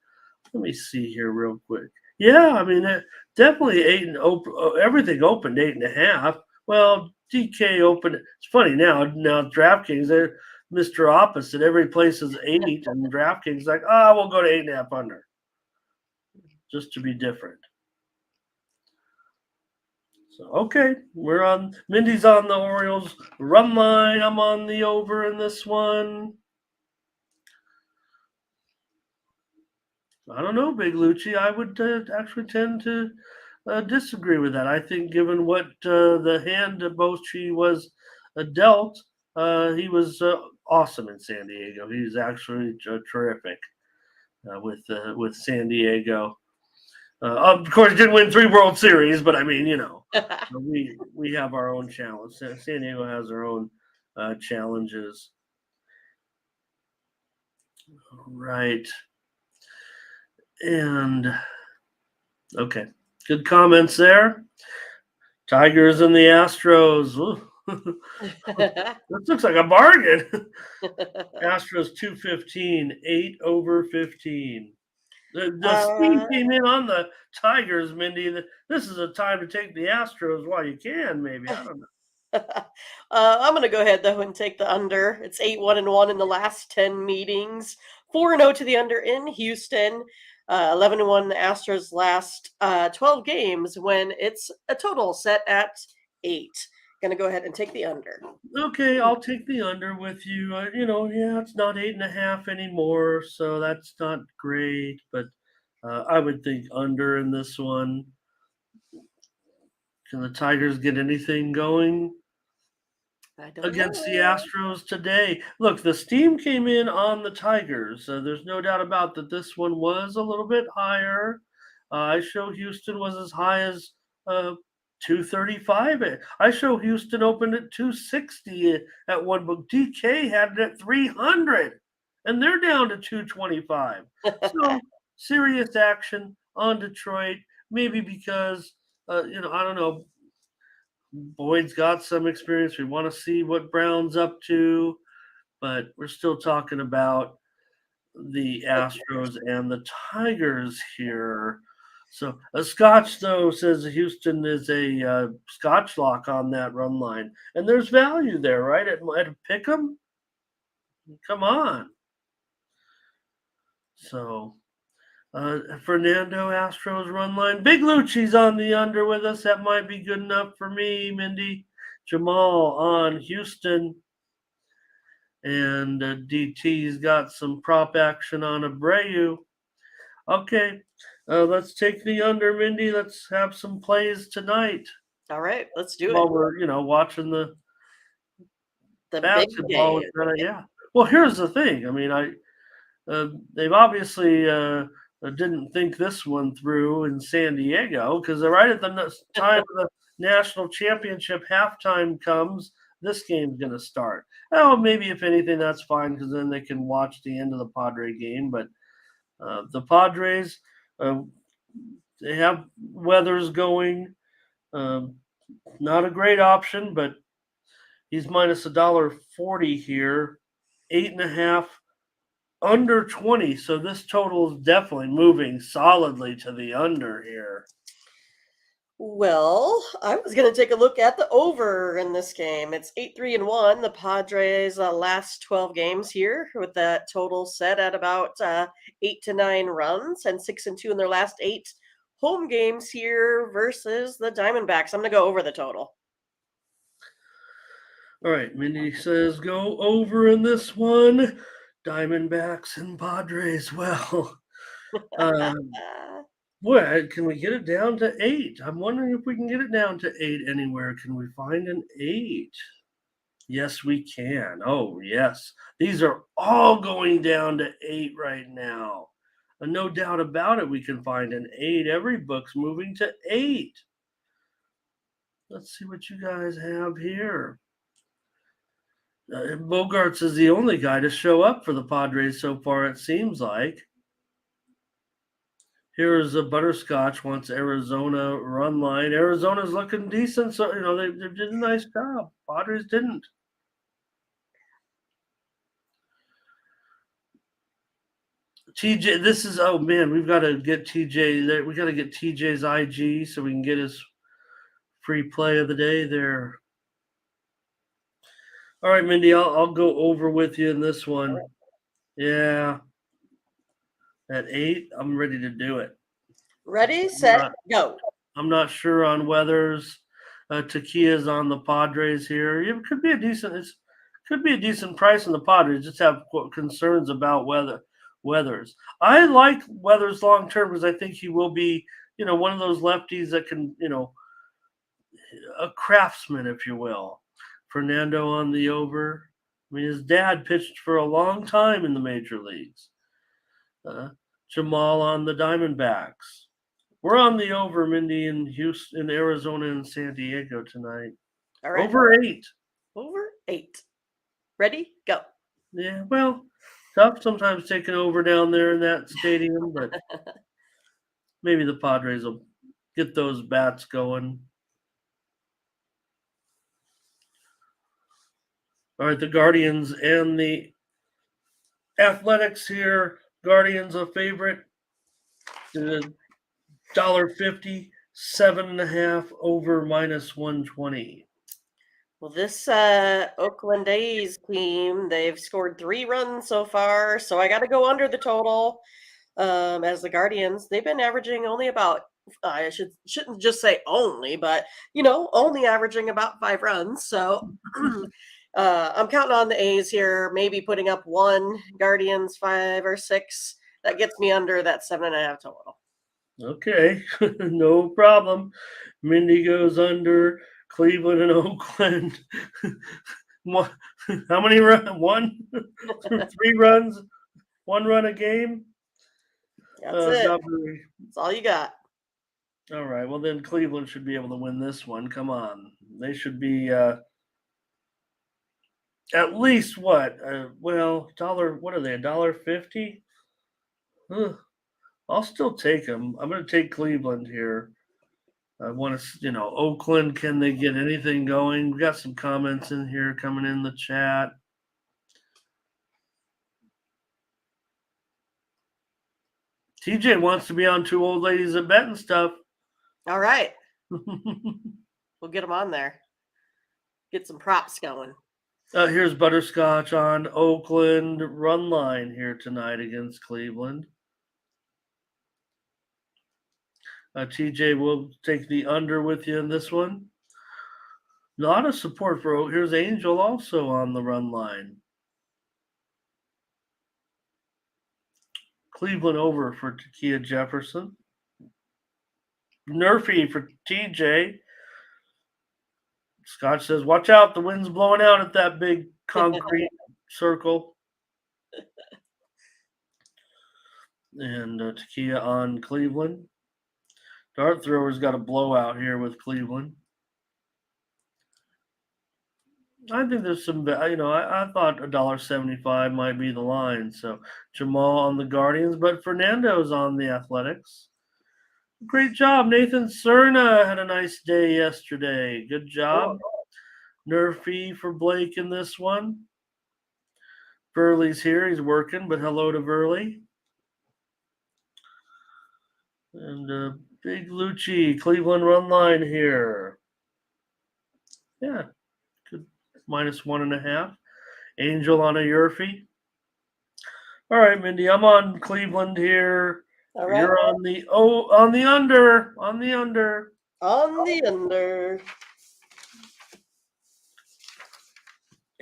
Let me see here real quick. Yeah, I mean, definitely 8 and everything opened 8.5. Well, DK opened. It's funny now. Now DraftKings, they're Mr. Opposite. Every place is 8, and DraftKings like, we'll go to 8.5 under, just to be different. So okay, we're on. Mindy's on the Orioles run line. I'm on the over in this one. I don't know, Big Lucci. I would actually tend to disagree with that. I think, given what the hand that Bochy was dealt, he was awesome in San Diego. He's actually terrific with San Diego. Of course, didn't win 3 World Series, but I mean, we have our own challenge. San Diego has their own challenges. Right. And okay, good comments there. Tigers and the Astros. This looks like a bargain. Astros 215, 8 over 15. The steam came in on the Tigers, Mindy. This is a time to take the Astros while you can, maybe. I don't know. I'm going to go ahead though and take the under. It's 8-1-1 in the last 10 meetings. 4-0 to the under in Houston. 11-1 the Astros last 12 games when it's a total set at 8. Going to go ahead and take the under. Okay, I'll take the under with you. It's not 8.5 anymore, so that's not great. But I would think under in this one. Can the Tigers get anything going I don't against the know. Astros today? Look, the steam came in on the Tigers. There's no doubt about that. This one was a little bit higher. I show Houston was as high as 235. I show Houston opened at 260 at one book. DK had it at 300, and they're down to 225. So serious action on Detroit. Maybe because I don't know. Boyd's got some experience. We want to see what Brown's up to, but we're still talking about the Astros and the Tigers here. So a Scotch though says Houston is a Scotch lock on that run line, and there's value there, right? At a pick 'em, come on. So Fernando Astros run line. Big Lucci's on the under with us. That might be good enough for me, Mindy. Jamal on Houston. And DT's got some prop action on Abreu. Okay, let's take the under, Mindy. Let's have some plays tonight. All right, let's do While it. we're watching the The big basketball. game. Yeah. Well, here's the thing. I mean, they've obviously didn't think this one through in San Diego because right at the time the national championship halftime comes, this game's going to start. Oh, maybe if anything, that's fine because then they can watch the end of the Padre game. But the Padres, they have Weathers going. Not a great option, but he's minus $1.40 here. 8.5 under 20. So this total is definitely moving solidly to the under here. Well, I was going to take a look at the over in this game. It's 8-3-1. The Padres' last 12 games here, with that total set at about 8 to 9 runs, and 6-2 in their last 8 home games here versus the Diamondbacks. I'm going to go over the total. All right, Mindy says go over in this one. Diamondbacks and Padres. Well, boy, can we get it down to 8? I'm wondering if we can get it down to 8 anywhere. Can we find an 8? Yes, we can. Oh, yes. These are all going down to 8 right now. And no doubt about it, we can find an 8. Every book's moving to 8. Let's see what you guys have here. Bogarts is the only guy to show up for the Padres so far, it seems like. Here's a Butterscotch wants Arizona run line. Arizona's looking decent, so they did a nice job. Padres didn't. TJ, this is we've got to get TJ there. We got to get TJ's IG so we can get his free play of the day there. All right, Mindy, I'll go over with you in this one. Right. Yeah. At 8, I'm ready to do it. Ready, set, go. I'm not sure on Weathers. Taquia's on the Padres here. It could be a decent price on the Padres. Just have concerns about Weathers. I like Weathers long term because I think he will be, one of those lefties that can, a craftsman, if you will. Fernando on the over. I mean, his dad pitched for a long time in the major leagues. Jamal on the Diamondbacks. We're on the over, Mindy, in Houston, Arizona, and San Diego tonight. All right. Over 8. Over 8. Ready? Go. Yeah, well, tough sometimes taking over down there in that stadium, but maybe the Padres will get those bats going. All right, the Guardians and the Athletics here. Guardians a favorite. $1.50, 7.5 over minus 120. Well, this Oakland A's team, they've scored 3 runs so far, so I got to go under the total. As the Guardians, they've been averaging only about shouldn't just say only, but only averaging about 5 runs. So I'm counting on the A's here, maybe putting up one. Guardians 5 or 6. That gets me under that 7.5 total. Okay, no problem. Mindy goes under Cleveland and Oakland. One, how many runs? One, 3 runs, 1 run a game. That's it. God, That's all you got. all right. Well, then Cleveland should be able to win this one. Come on, they should be at least what? Well, dollar. What are they? $1.50? I'll still take them. I'm going to take Cleveland here. I want to, Oakland. Can they get anything going? We got some comments in here coming in the chat. TJ wants to be on Two Old Ladies at Bet and stuff. All right, we'll get them on there. Get some props going. Here's Butterscotch on Oakland run line here tonight against Cleveland. TJ will take the under with you in this one. A lot of support for here's Angel also on the run line. Cleveland over for Takia Jefferson. Nerfy for TJ. Scott says, watch out, the wind's blowing out at that big concrete circle. And Takia on Cleveland. Dart thrower's got a blowout here with Cleveland. I think there's some, I thought $1.75 might be the line. So Jamal on the Guardians, but Fernando's on the Athletics. Great job. Nathan Cerna had a nice day yesterday. Good job. Nerfy for Blake in this one. Burley's here. He's working, but hello to Burley. And Big Lucci, Cleveland run line here. Yeah, good. -1.5. Angel on a Yerfy. All right, Mindy, I'm on Cleveland here. All right. You're on the on the under. On the under. On the under.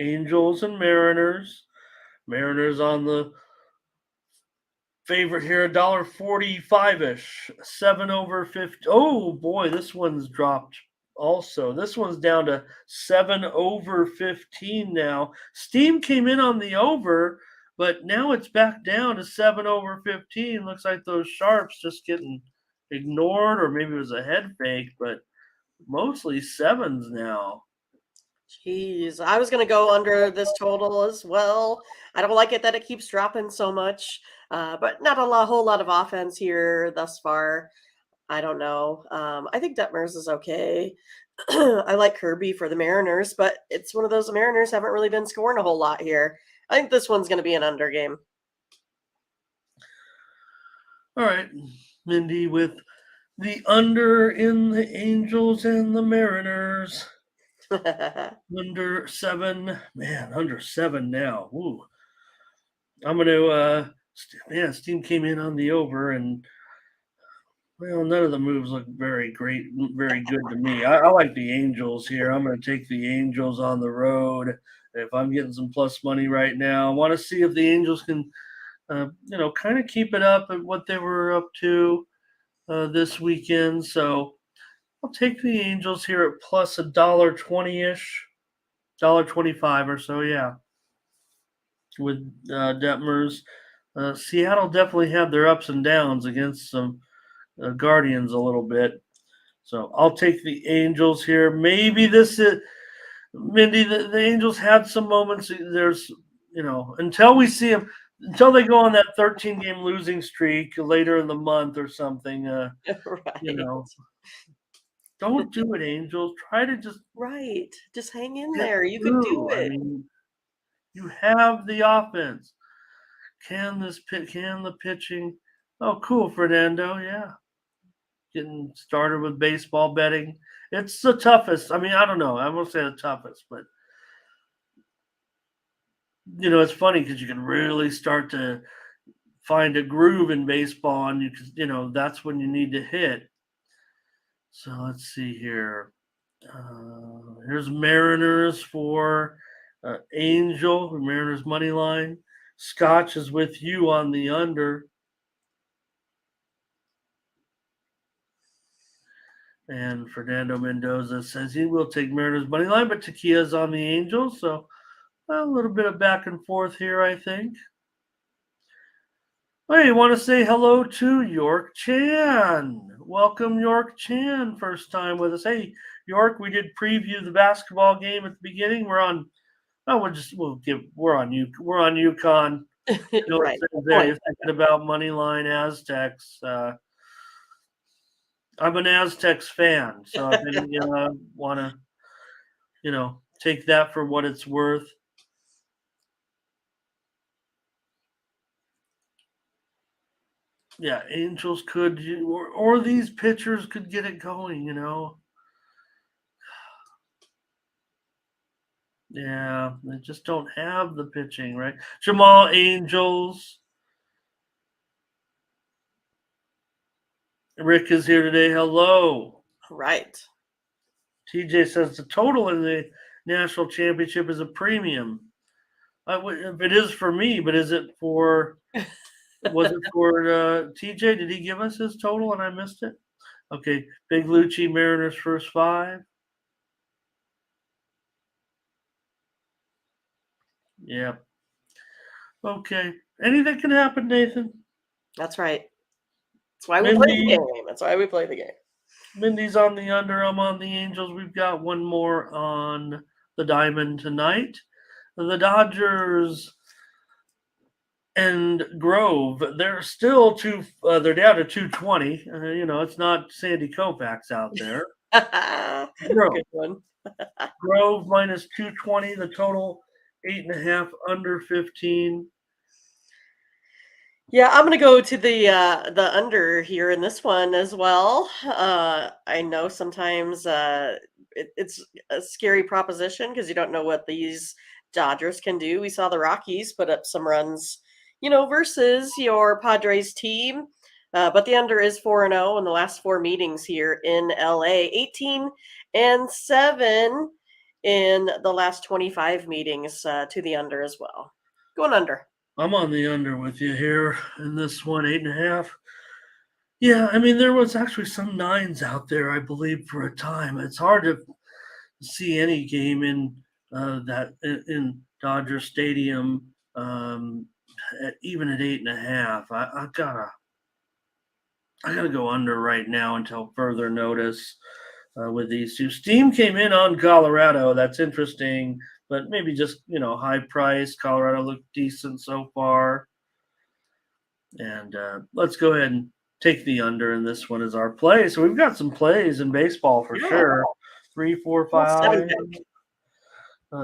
Angels and Mariners. Mariners on the favorite here, $1.45-ish. 7/50. Oh boy, this one's dropped also. This one's down to 7/15 now. Steam came in on the over, but now it's back down to 7/15. Looks like those sharps just getting ignored, or maybe it was a head fake, but mostly sevens now. Jeez, I was going to go under this total as well. I don't like it that it keeps dropping so much, but not a whole lot of offense here thus far. I don't know. I think Detmers is okay. I like Kirby for the Mariners, but it's one of those Mariners haven't really been scoring a whole lot here. I think this one's going to be an under game. All right, Mindy with the under in the Angels and the Mariners. Under 7, man, under 7 now. Ooh. I'm going to, Steam came in on the over, and, well, none of the moves look very great, very good to me. I like the Angels here. I'm going to take the Angels on the road. If I'm getting some plus money right now, I want to see if the Angels can, kind of keep it up at what they were up to this weekend. So I'll take the Angels here at plus $1.20-ish. $1.25 or so, yeah. With Detmers. Seattle definitely had their ups and downs against some Guardians a little bit. So I'll take the Angels here. Maybe this is, Mindy, the Angels had some moments. There's, until we see them, until they go on that 13-game losing streak later in the month or something, Right. Don't do it, Angels. Try to just Just hang in there. You can do I it. mean, you have the offense. Can the pitching? Oh, cool, Fernando. Yeah. getting started with baseball betting. It's the toughest. I mean, I don't know. I won't say the toughest, but it's funny because you can really start to find a groove in baseball, and that's when you need to hit. So let's see here. Here's Mariners for Angel, Mariners money line. Scotch is with you on the under. And Fernando Mendoza says he will take Mariners money line, but Taquilla's on the Angels. So a little bit of back and forth here, I think. Hey, you want to say hello to York Chan. Welcome, York Chan, first time with us. Hey, York, we did preview the basketball game at the beginning. We're on we're on UConn. Right. There, you're thinking about Moneyline Aztecs. I'm an Aztecs fan, so I want to, take that for what it's worth. Yeah, Angels could, or these pitchers could get it going, Yeah, they just don't have the pitching, right? Jamal Angels. Rick is here today. Hello. Right. TJ says the total in the national championship is a premium. If it is for me, but is it for? Was it for TJ? Did he give us his total and I missed it? Okay, Big Lucci Mariners first 5. Yeah. Okay. Anything can happen, Nathan. That's right. That's why we play the game. That's why we play the game. Mindy's on the under. I'm on the Angels. We've got one more on the diamond tonight. The Dodgers and Grove. They're still they're down to 220. It's not Sandy Koufax out there. Grove. Good one. Grove minus 220. The total 8.5 under 15. Yeah, I'm gonna go to the under here in this one as well. I know sometimes it's a scary proposition because you don't know what these Dodgers can do. We saw the Rockies put up some runs, versus your Padres team. But the under is 4-0 in the last 4 meetings here in LA. 18-7 in the last 25 meetings to the under as well. Going under. I'm on the under with you here in this one, 8.5. Yeah, I mean, there was actually some 9s out there, I believe, for a time. It's hard to see any game in in Dodger Stadium, even at 8.5. I gotta go under right now until further notice with these two. Steam came in on Colorado. That's interesting, but maybe just high price. Colorado looked decent so far, and let's go ahead and take the under in this one as our play. So we've got some plays in baseball for sure. 3, 4, 5,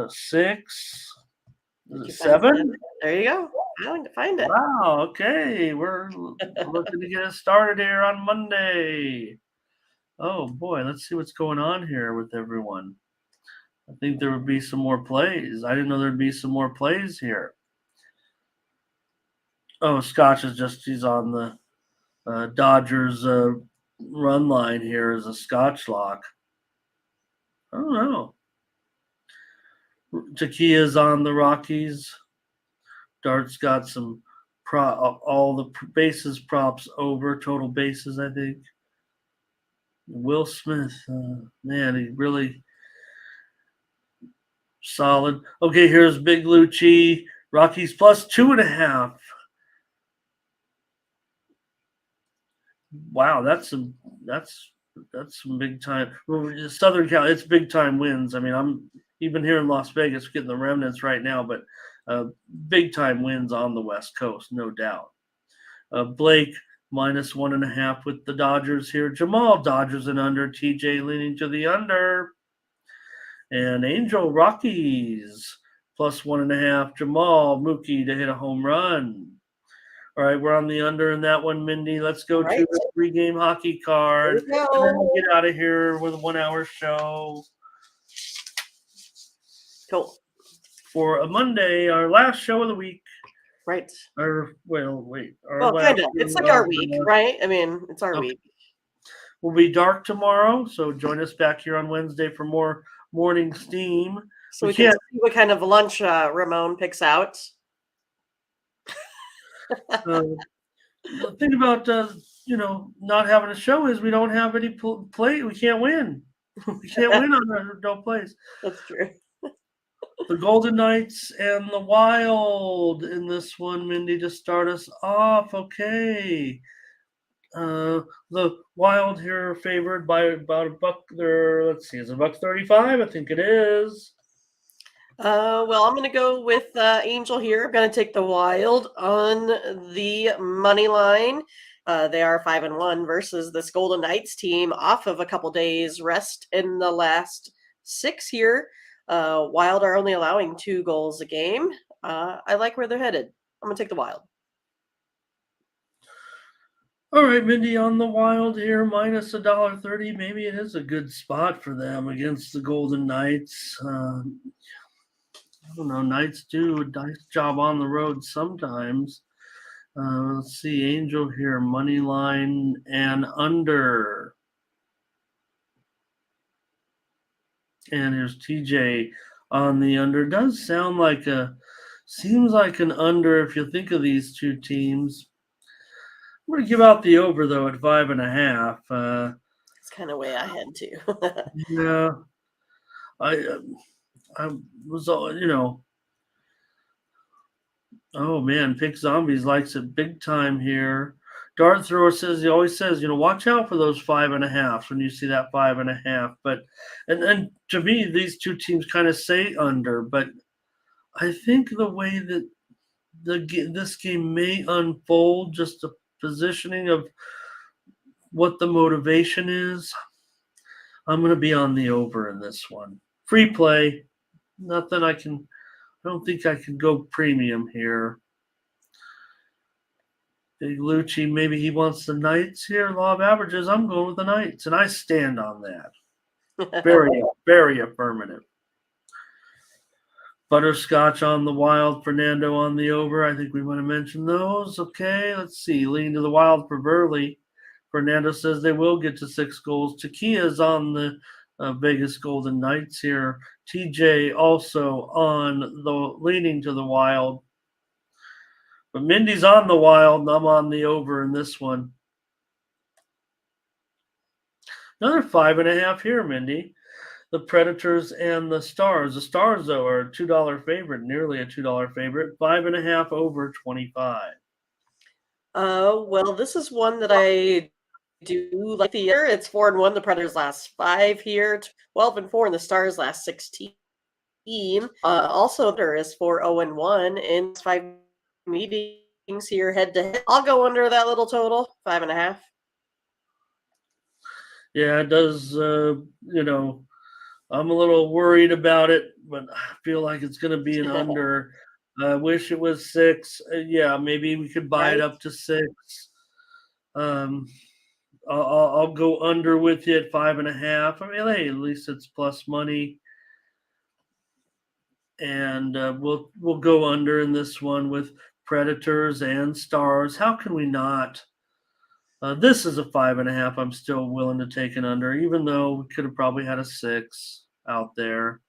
6. Is it 7? There you go. Find it. Wow. Okay, we're looking to get us started here on Monday. Oh boy, let's see what's going on here with everyone. I think there would be some more plays. I didn't know there'd be some more plays here. Oh, Scotch he's on the Dodgers run line here as a Scotch lock. I don't know. Taquilla's on the Rockies. Dart's got some all the bases props over, total bases, I think. Will Smith, man, he really solid. Okay, here's Big Lucci. Rockies plus 2.5. Wow, that's some big time. Well, Southern Cal, it's big time wins. I mean, I'm even here in Las Vegas getting the remnants right now, but big time wins on the West Coast, no doubt. Blake minus 1.5 with the Dodgers here. Jamal Dodgers and under. TJ leaning to the under. And Angel Rockies plus 1.5. Jamal Mookie to hit a home run. All right, we're on the under in that one, Mindy. Let's go Right. to the pregame hockey card. There we And then go. we'll get out of here with a 1 hour show Cool. for a Monday, our last show of the week. Right. Our Well, last kind of. It's like our week, right? I mean, it's our Okay. week. We'll be dark tomorrow, so join us back here on Wednesday for more morning steam. So we can see what kind of lunch Ramon picks out. The thing about not having a show is we don't have any play. We can't win. We can't win on our no plays. That's true. The Golden Knights and the Wild in this one, Mindy, to start us off. Okay. The Wild here favored by about $1 there. Let's see, is it $1.35? I think it is. Well, I'm going to go with Angel here. I'm going to take the Wild on the money line. They are 5-1 versus this Golden Knights team off of a couple days rest in the last 6 here. Wild are only allowing 2 goals a game. I like where they're headed. I'm going to take the Wild. All right, Mindy, on the Wild here, minus $1.30. Maybe it is a good spot for them against the Golden Knights. I don't know. Knights do a nice job on the road sometimes. Let's see, Angel here, money line and under. And here's TJ on the under. Does seems like an under if you think of these two teams. I'm going to give out the over though at 5.5. It's kind of way ahead too. Yeah, I was oh man, Pick Zombies likes it big time here. Dart Thrower says he always says, watch out for those 5.5 when you see that 5.5. But and to me, these two teams kind of say under, but I think the way that this game may unfold, just the positioning of what the motivation is, I'm going to be on the over in this one. Free play, nothing I don't think I can go premium here. Big Lucci, maybe he wants the Knights here. Law of averages, I'm going with the Knights, and I stand on that. Very, very affirmative. Butterscotch on the Wild, Fernando on the over. I think we want to mention those. Okay, let's see. Lean to the Wild for Burley. Fernando says they will get to 6 goals. Takia's on the Vegas Golden Knights here. TJ also on the leaning to the Wild. But Mindy's on the Wild, and I'm on the over in this one. Another 5.5 here, Mindy. The Predators and the Stars. The Stars, though, are a $2 favorite, nearly a $2 favorite. 5.5 over 25. Well, this is one that I do like the year. It's 4-1. The Predators last 5 here, 12-4, and the Stars last 16. Also, there is 4-0-1 in 5 meetings here head to head. I'll go under that little total, 5.5. Yeah, it does. I'm a little worried about it, but I feel like it's going to be an under. I wish it was 6. Yeah, maybe we could buy it up to 6. I'll go under with you at 5.5. I mean, hey, at least it's plus money, and we'll go under in this one with Predators and Stars. How can we not? This is a 5.5. I'm still willing to take an under, even though we could have probably had a 6 out there.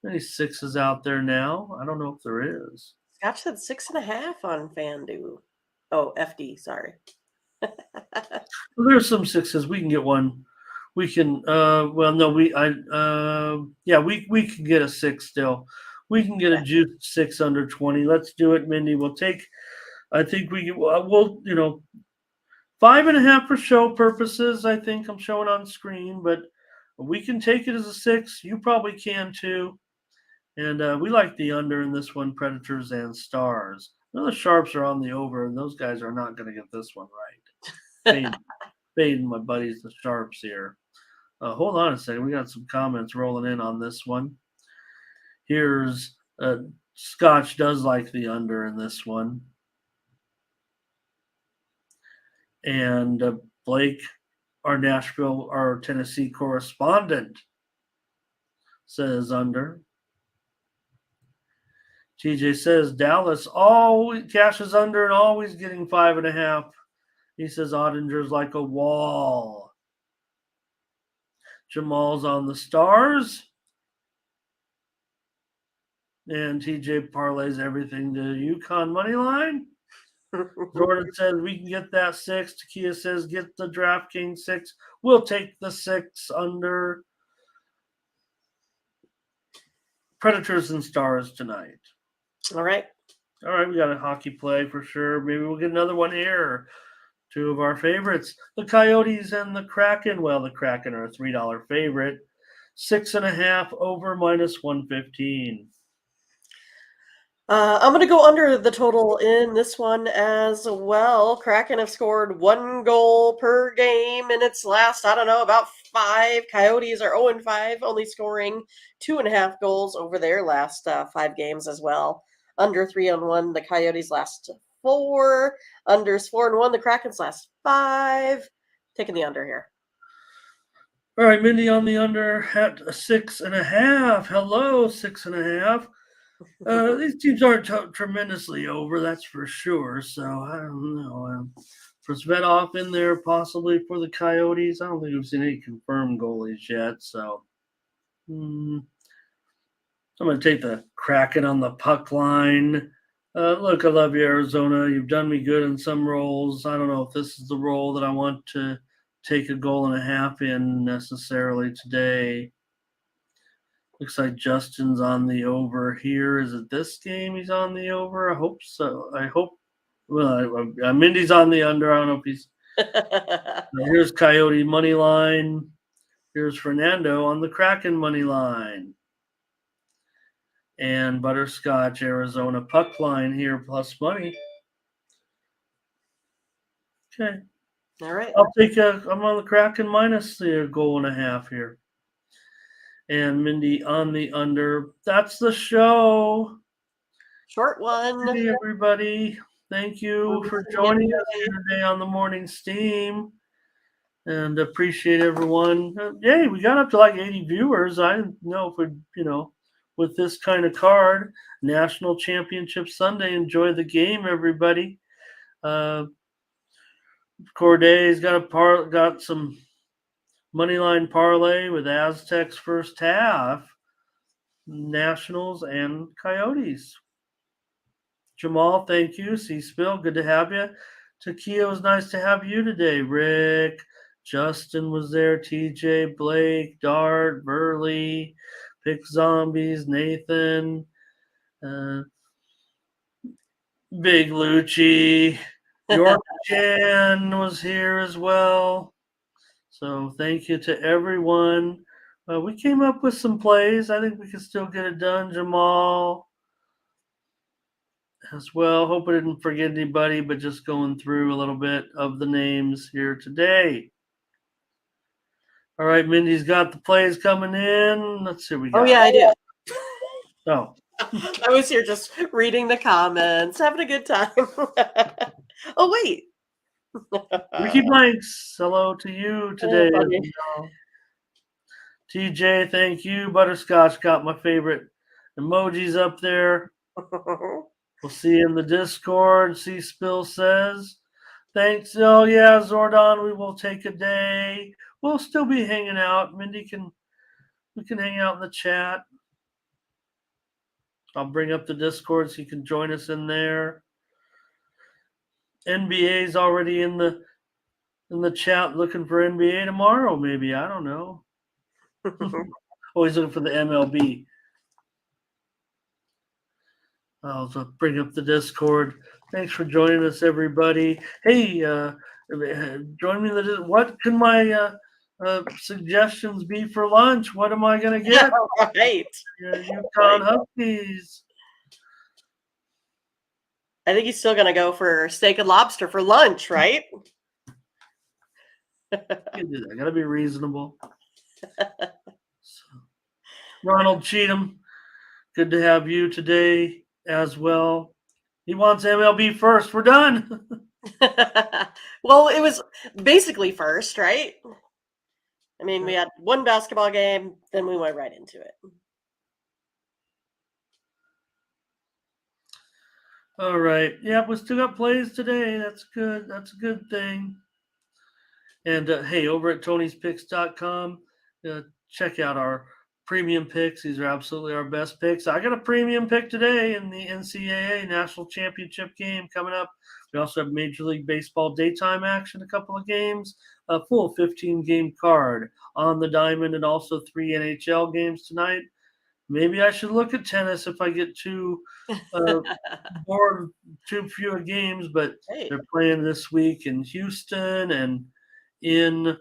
Any 6s out there now? I don't know if there is. Scotch said 6.5 on FanDuel. Oh, FD, sorry. Well, there's some 6s. We can get one. We can. We can get a 6 still. We can get a juice 6 under 20. Let's do it, Mindy. We'll take. I think we'll 5.5 for show purposes. I think I'm showing on screen, but we can take it as a 6. You probably can too. And we like the under in this one, Predators and Stars. The Sharps are on the over, and those guys are not going to get this one right. Fading my buddies, the Sharps here. Hold on a second. We got some comments rolling in on this one. Here's Scotch does like the under in this one. And Blake, our Tennessee correspondent, says under. TJ says Dallas always cashes under and always getting 5.5. He says Ottinger's like a wall. Jamal's on the Stars. And TJ parlays everything to UConn money line. Jordan says we can get that 6. Takia says get the DraftKings 6. We'll take the 6 under. Predators and Stars tonight. All right. All right, we got a hockey play for sure. Maybe we'll get another one here. Two of our favorites, the Coyotes and the Kraken. Well, the Kraken are a $3 favorite. 6.5 over -115. I'm going to go under the total in this one as well. Kraken have scored 1 goal per game in its last, about 5. Coyotes are 0-5, only scoring 2.5 goals over their last 5 games as well. Under 3-1, the Coyotes last 4. Unders 4-1, the Kraken's last 5. Taking the under here. All right, Mindy on the under at 6.5. Hello, 6.5. These teams aren't tremendously over, that's for sure. So I don't know. For Svetov in there, possibly for the Coyotes. I don't think we've seen any confirmed goalies yet. So I'm going to take the Kraken on the puck line. Look, I love you, Arizona. You've done me good in some roles. I don't know if this is the role that I want to take 1.5 goals in necessarily today. Looks like Justin's on the over here. Is it this game he's on the over? I hope so. Well, Mindy's on the under. I don't know if he's. Here's Coyote money line. Here's Fernando on the Kraken money line. And Butterscotch, Arizona puck line here plus money. Okay. All right. I'm on the Kraken minus the 1.5 goals here. And Mindy on the under. That's the show. Short one. Hey, everybody. Thank you for joining us here today on the morning steam. And appreciate everyone. Yay, we got up to like 80 viewers. I didn't know if with this kind of card, National Championship Sunday. Enjoy the game, everybody. Corday's got some money line parlay with Aztecs first half, Nationals and Coyotes. Jamal, thank you. C-Spill, good to have you. Takia, it was nice to have you today. Rick, Justin was there. TJ, Blake, Dart, Burley, Pick Zombies, Nathan, Big Lucci. York Jan was here as well. So thank you to everyone. We came up with some plays. I think we can still get it done. Jamal as well. Hope I didn't forget anybody, but just going through a little bit of the names here today. All right, Mindy's got the plays coming in. Let's see what we got. Oh, yeah, I do. Oh. I was here just reading the comments, having a good time. Oh, wait. Ricky Blanks, hello to you today. TJ, thank you. Butterscotch got my favorite emojis up there. We'll see you in the Discord. C-Spill says, thanks. Oh, yeah, Zordon, we will take a day. We'll still be hanging out. Mindy we can hang out in the chat. I'll bring up the Discord so you can join us in there. NBA's already in the chat looking for NBA tomorrow, maybe. I don't know. Always looking for the MLB. I'll bring up the Discord. Thanks for joining us, everybody. Hey, join me in the. What can my suggestions be for lunch? What am I going to get? Right. UConn Huskies. I think he's still going to go for steak and lobster for lunch, right? You can do that. Got to be reasonable. Ronald Cheatham, good to have you today as well. He wants MLB first. We're done. Well, it was basically first, right? I mean, we had one basketball game, then we went right into it. All right. Yeah, we still got plays today. That's good. That's a good thing. And hey, over at Tony'sPicks.com, check out our premium picks. These are absolutely our best picks. I got a premium pick today in the NCAA National Championship game coming up. We also have Major League Baseball daytime action, a couple of games, a full 15-game card on the diamond, and also 3 NHL games tonight. Maybe I should look at tennis if I get too bored, too few games, but Hey. they're playing this week in Houston and in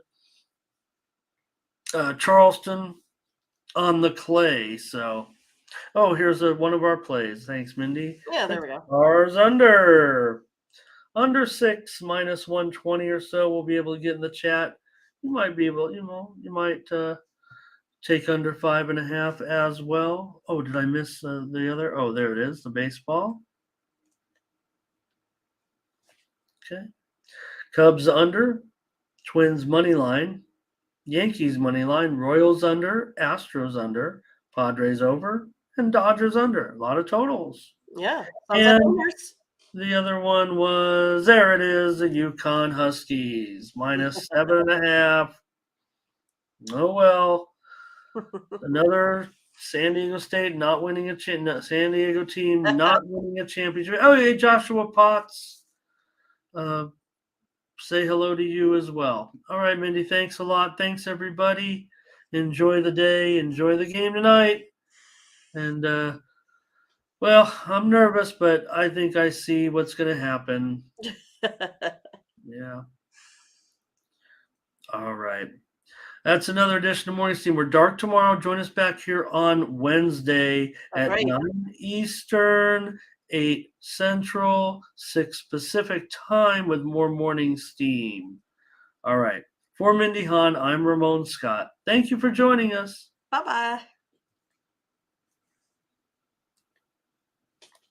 Charleston on the clay. So, here's one of our plays. Thanks, Mindy. Yeah, there we go. Stars under 6 minus 120 or so. We'll be able to get in the chat. You might be able, you might take under 5.5 as well. Oh, did I miss the other? Oh, there it is, the baseball. Okay. Cubs under, Twins money line, Yankees money line, Royals under, Astros under, Padres over, and Dodgers under. A lot of totals. Yeah. Sounds like winners. The other one was, there it is, the Yukon Huskies minus 7.5. Oh well. Another San Diego State not winning San Diego team not winning a championship. Oh yeah, Joshua Potts. Say hello to you as well. All right, Mindy, thanks a lot. Thanks everybody. Enjoy the day. Enjoy the game tonight. And well, I'm nervous, but I think I see what's going to happen. Yeah. All right. That's another edition of Morning Steam. We're dark tomorrow. Join us back here on Wednesday at 9 Eastern, 8 Central, 6 Pacific time with more Morning Steam. All right. For Mindy Hahn, I'm Ramon Scott. Thank you for joining us. Bye-bye.